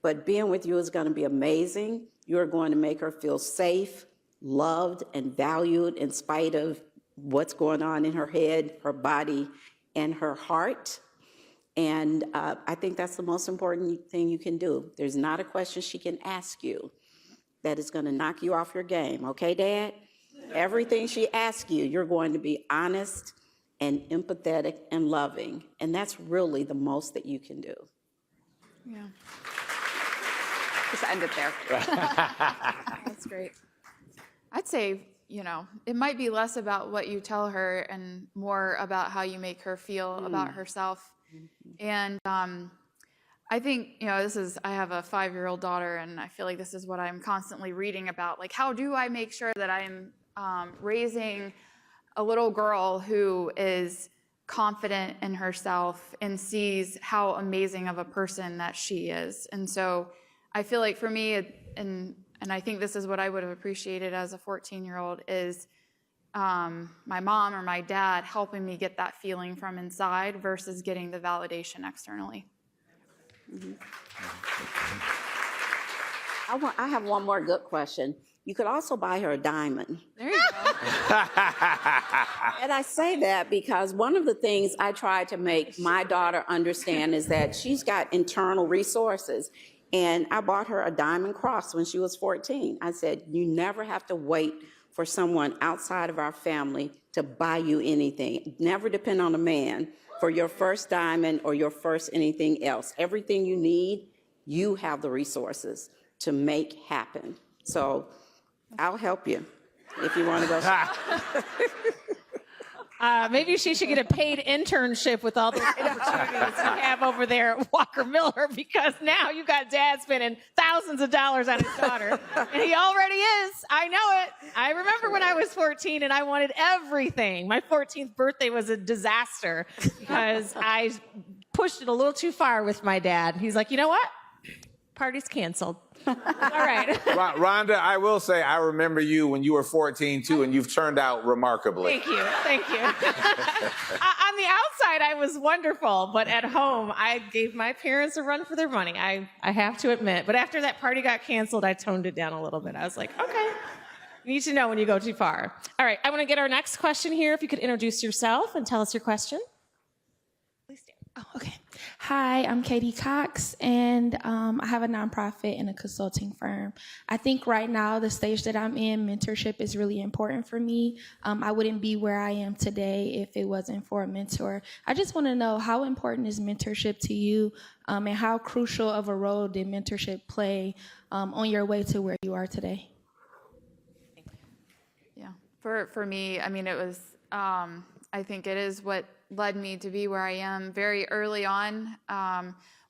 But being with you is going to be amazing. You're going to make her feel safe, loved, and valued in spite of what's going on in her head, her body, and her heart. And I think that's the most important thing you can do. There's not a question she can ask you that is going to knock you off your game. Okay, Dad? Everything she asks you, you're going to be honest and empathetic and loving. And that's really the most that you can do. Yeah. Just end it there. That's great. I'd say, you know, it might be less about what you tell her and more about how you make her feel about herself. And I think, you know, I have a 5-year-old daughter, and I feel like this is what I'm constantly reading about. Like, how do I make sure that I'm raising a little girl who is confident in herself and sees how amazing of a person that she is? And so I feel like for me, and I think this is what I would have appreciated as a 14-year-old, is my mom or my dad helping me get that feeling from inside versus getting the validation externally. Mm-hmm. I have one more good question. You could also buy her a diamond. There you go. And I say that because one of the things I try to make my daughter understand is that she's got internal resources. And I bought her a diamond cross when she was 14. I said, you never have to wait for someone outside of our family to buy you anything. Never depend on a man for your first diamond or your first anything else. Everything you need, you have the resources to make happen. So I'll help you if you want to go. Maybe she should get a paid internship with all those opportunities you have over there at Walker Miller, because now you got Dad spending thousands of dollars on his daughter. And he already is. I know it. I remember when I was 14 and I wanted everything. My 14th birthday was a disaster because I pushed it a little too far with my dad. He's like, you know what? Party's canceled. All right. Rhonda, I will say I remember you when you were 14 too, and you've turned out remarkably. Thank you. Thank you. On the outside, I was wonderful, but at home, I gave my parents a run for their money. I have to admit. But after that party got canceled, I toned it down a little bit. I was like, okay, you need to know when you go too far. All right, I want to get our next question here. If you could introduce yourself and tell us your question. Please stand. Oh, okay. Hi, I'm Katie Cox, and I have a nonprofit and a consulting firm. I think right now, the stage that I'm in, mentorship is really important for me. I wouldn't be where I am today if it wasn't for a mentor. I just want to know, how important is mentorship to you, and how crucial of a role did mentorship play on your way to where you are today? Yeah, for me, I mean, it was, I think it is what led me to be where I am very early on,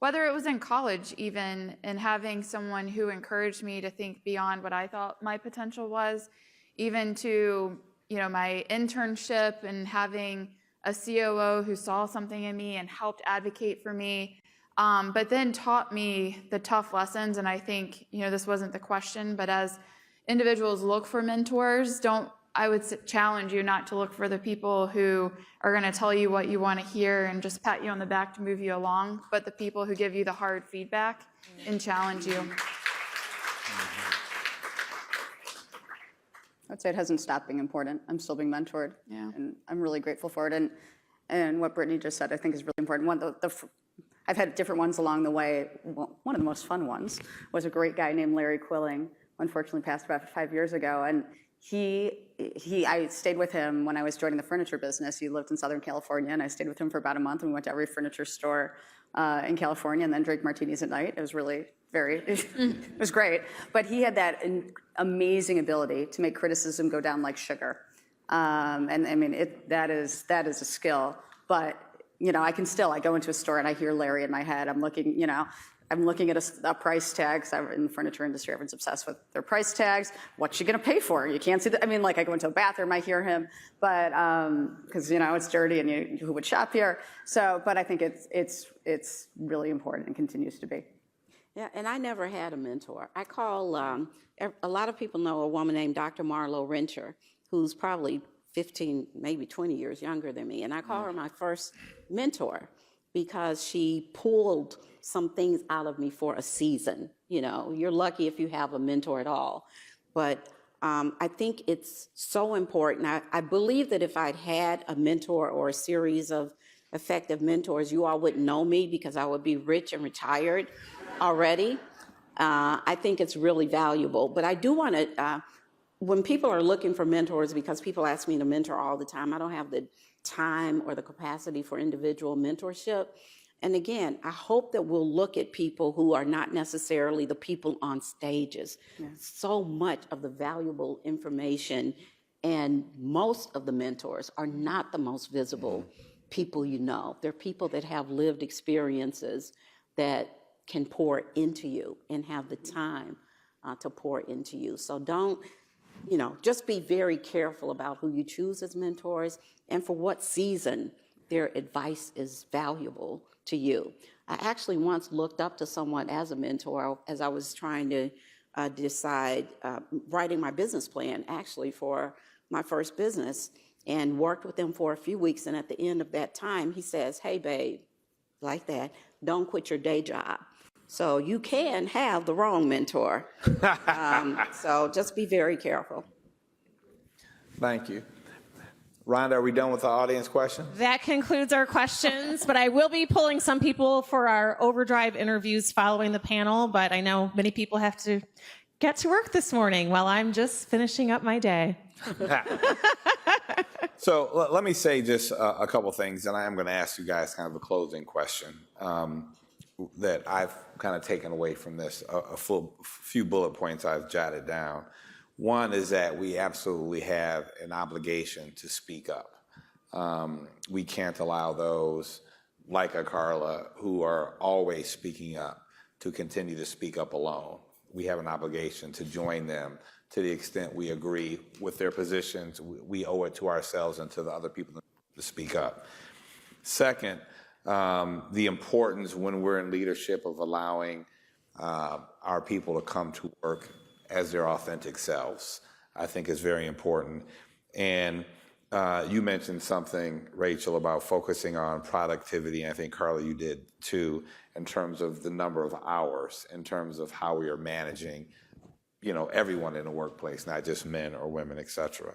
whether it was in college even, and having someone who encouraged me to think beyond what I thought my potential was, even to, you know, my internship and having a COO who saw something in me and helped advocate for me, but then taught me the tough lessons. And I think, you know, this wasn't the question, but as individuals look for mentors, I would challenge you not to look for the people who are going to tell you what you want to hear and just pat you on the back to move you along, but the people who give you the hard feedback and challenge you. I'd say it hasn't stopped being important. I'm still being mentored, and I'm really grateful for it. And what Brittany just said, I think, is really important. I've had different ones along the way. One of the most fun ones was a great guy named Larry Quilling, unfortunately passed about 5 years ago, and he I stayed with him when I was joining the furniture business. He lived in Southern California, and I stayed with him for about a month, and we went to every furniture store in California and then drank martinis at night. It was really it was great. But he had that amazing ability to make criticism go down like sugar. And I mean, that is a skill. But, you know, I go into a store and I hear Larry in my head. I'm looking at a price tag, because in the furniture industry, everyone's obsessed with their price tags. What's she going to pay for? You can't see I mean, like, I go into a bathroom, I hear him, but because, you know, it's dirty and who would shop here? So, but I think it's really important and continues to be. Yeah, and I never had a mentor. I call, a lot of people know a woman named Dr. Marlo Rencher, who's probably 15, maybe 20 years younger than me. And I call her my first mentor because she pulled some things out of me for a season. You know, you're lucky if you have a mentor at all. But I think it's so important. I believe that if I'd had a mentor or a series of effective mentors, you all wouldn't know me because I would be rich and retired already. I think it's really valuable. But I do want to, when people are looking for mentors, because people ask me to mentor all the time, I don't have the time or the capacity for individual mentorship. And again, I hope that we'll look at people who are not necessarily the people on stages. Yeah. So much of the valuable information and most of the mentors are not the most visible people you know. They're people that have lived experiences that can pour into you and have the time to pour into you. So don't, you know, just be very careful about who you choose as mentors and for what season their advice is valuable to you. I actually once looked up to someone as a mentor as I was trying to decide, writing my business plan actually for my first business, and worked with them for a few weeks. And at the end of that time, he says, "Hey, babe," like that, "don't quit your day job." So you can have the wrong mentor. So just be very careful. Thank you. Rhonda, are we done with the audience questions? That concludes our questions, but I will be pulling some people for our overdrive interviews following the panel, but I know many people have to get to work this morning while I'm just finishing up my day. So let me say just a couple things, and I am going to ask you guys kind of a closing question that I've kind of taken away from this, a few bullet points I've jotted down. One is that we absolutely have an obligation to speak up. We can't allow those like a Carla who are always speaking up to continue to speak up alone. We have an obligation to join them to the extent we agree with their positions. We owe it to ourselves and to the other people to speak up. Second, the importance when we're in leadership of allowing our people to come to work as their authentic selves, I think is very important. And you mentioned something, Rachel, about focusing on productivity, and I think, Carla, you did too, in terms of the number of hours, in terms of how we are managing, you know, everyone in the workplace, not just men or women, et cetera.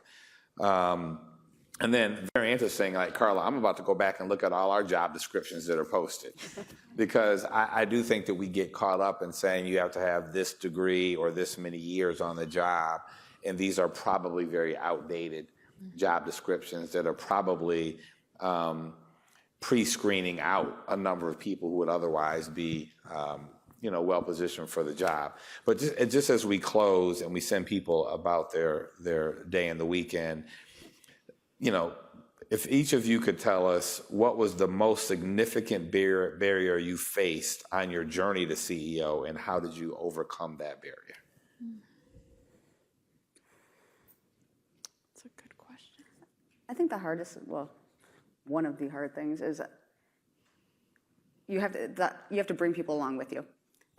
And then, very interesting, like, Carla, I'm about to go back and look at all our job descriptions that are posted, because I do think that we get caught up in saying you have to have this degree or this many years on the job, and these are probably very outdated job descriptions that are probably pre-screening out a number of people who would otherwise be you know, well positioned for the job. But just as we close and we send people about their day and the weekend, you know, if each of you could tell us what was the most significant barrier you faced on your journey to CEO, and how did you overcome that barrier? That's a good question. I think the hardest, well, one of the hard things is you have to bring people along with you,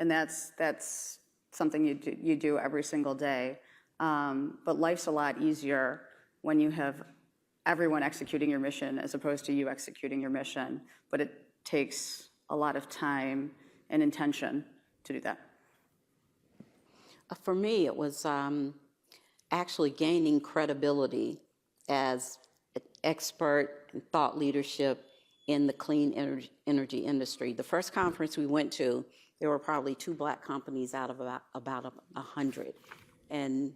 and that's something you do every single day. But life's a lot easier when you have everyone executing your mission as opposed to you executing your mission. But it takes a lot of time and intention to do that. For me, it was actually gaining credibility as an expert in thought leadership in the clean energy industry. The first conference we went to, there were probably 2 Black companies out of about 100. And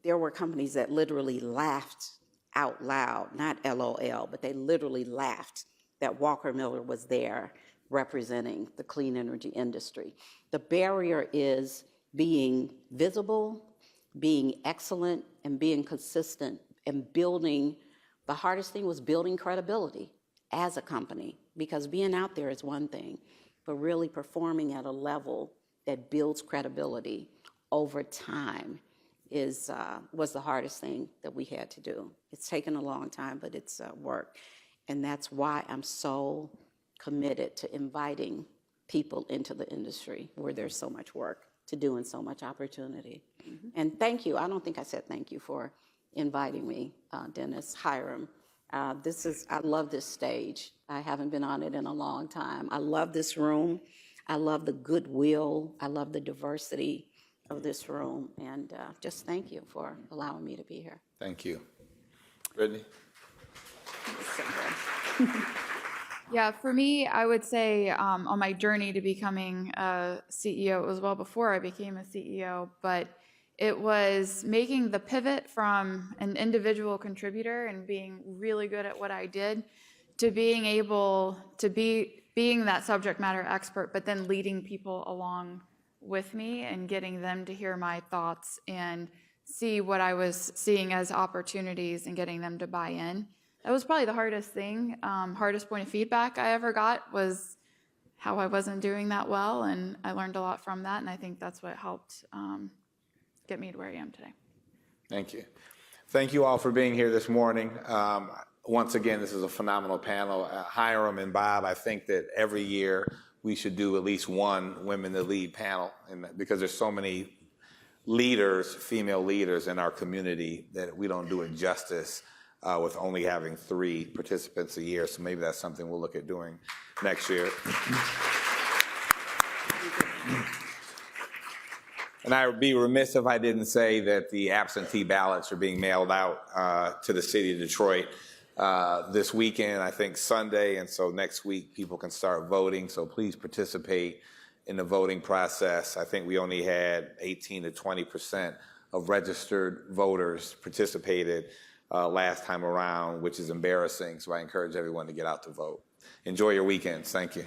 there were companies that literally laughed out loud, not LOL, but they literally laughed that Walker Miller was there representing the clean energy industry. The barrier is being visible, being excellent, and being consistent, and building. The hardest thing was building credibility as a company, because being out there is one thing, but really performing at a level that builds credibility over time was the hardest thing that we had to do. It's taken a long time, but it's work. And that's why I'm so committed to inviting people into the industry where there's so much work to do and so much opportunity. And thank you. I don't think I said thank you for inviting me, Dennis, Hiram. I love this stage. I haven't been on it in a long time. I love this room. I love the goodwill. I love the diversity of this room. And just thank you for allowing me to be here. Thank you. Brittany? Yeah, for me, I would say on my journey to becoming a CEO, it was well before I became a CEO, but it was making the pivot from an individual contributor and being really good at what I did to being able to being that subject matter expert, but then leading people along with me and getting them to hear my thoughts and see what I was seeing as opportunities and getting them to buy in. That was probably the hardest thing. Hardest point of feedback I ever got was how I wasn't doing that well, and I learned a lot from that, and I think that's what helped get me to where I am today. Thank you. Thank you all for being here this morning. Once again, this is a phenomenal panel. Hiram and Bob, I think that every year we should do at least one Women That Lead panel, because there's so many leaders, female leaders in our community, that we don't do it justice with only having 3 participants a year. So maybe that's something we'll look at doing next year. And I would be remiss if I didn't say that the absentee ballots are being mailed out to the city of Detroit this weekend, I think Sunday, and so next week people can start voting. So please participate in the voting process. I think we only had 18 to 20% of registered voters participated last time around, which is embarrassing. So I encourage everyone to get out to vote. Enjoy your weekends. Thank you.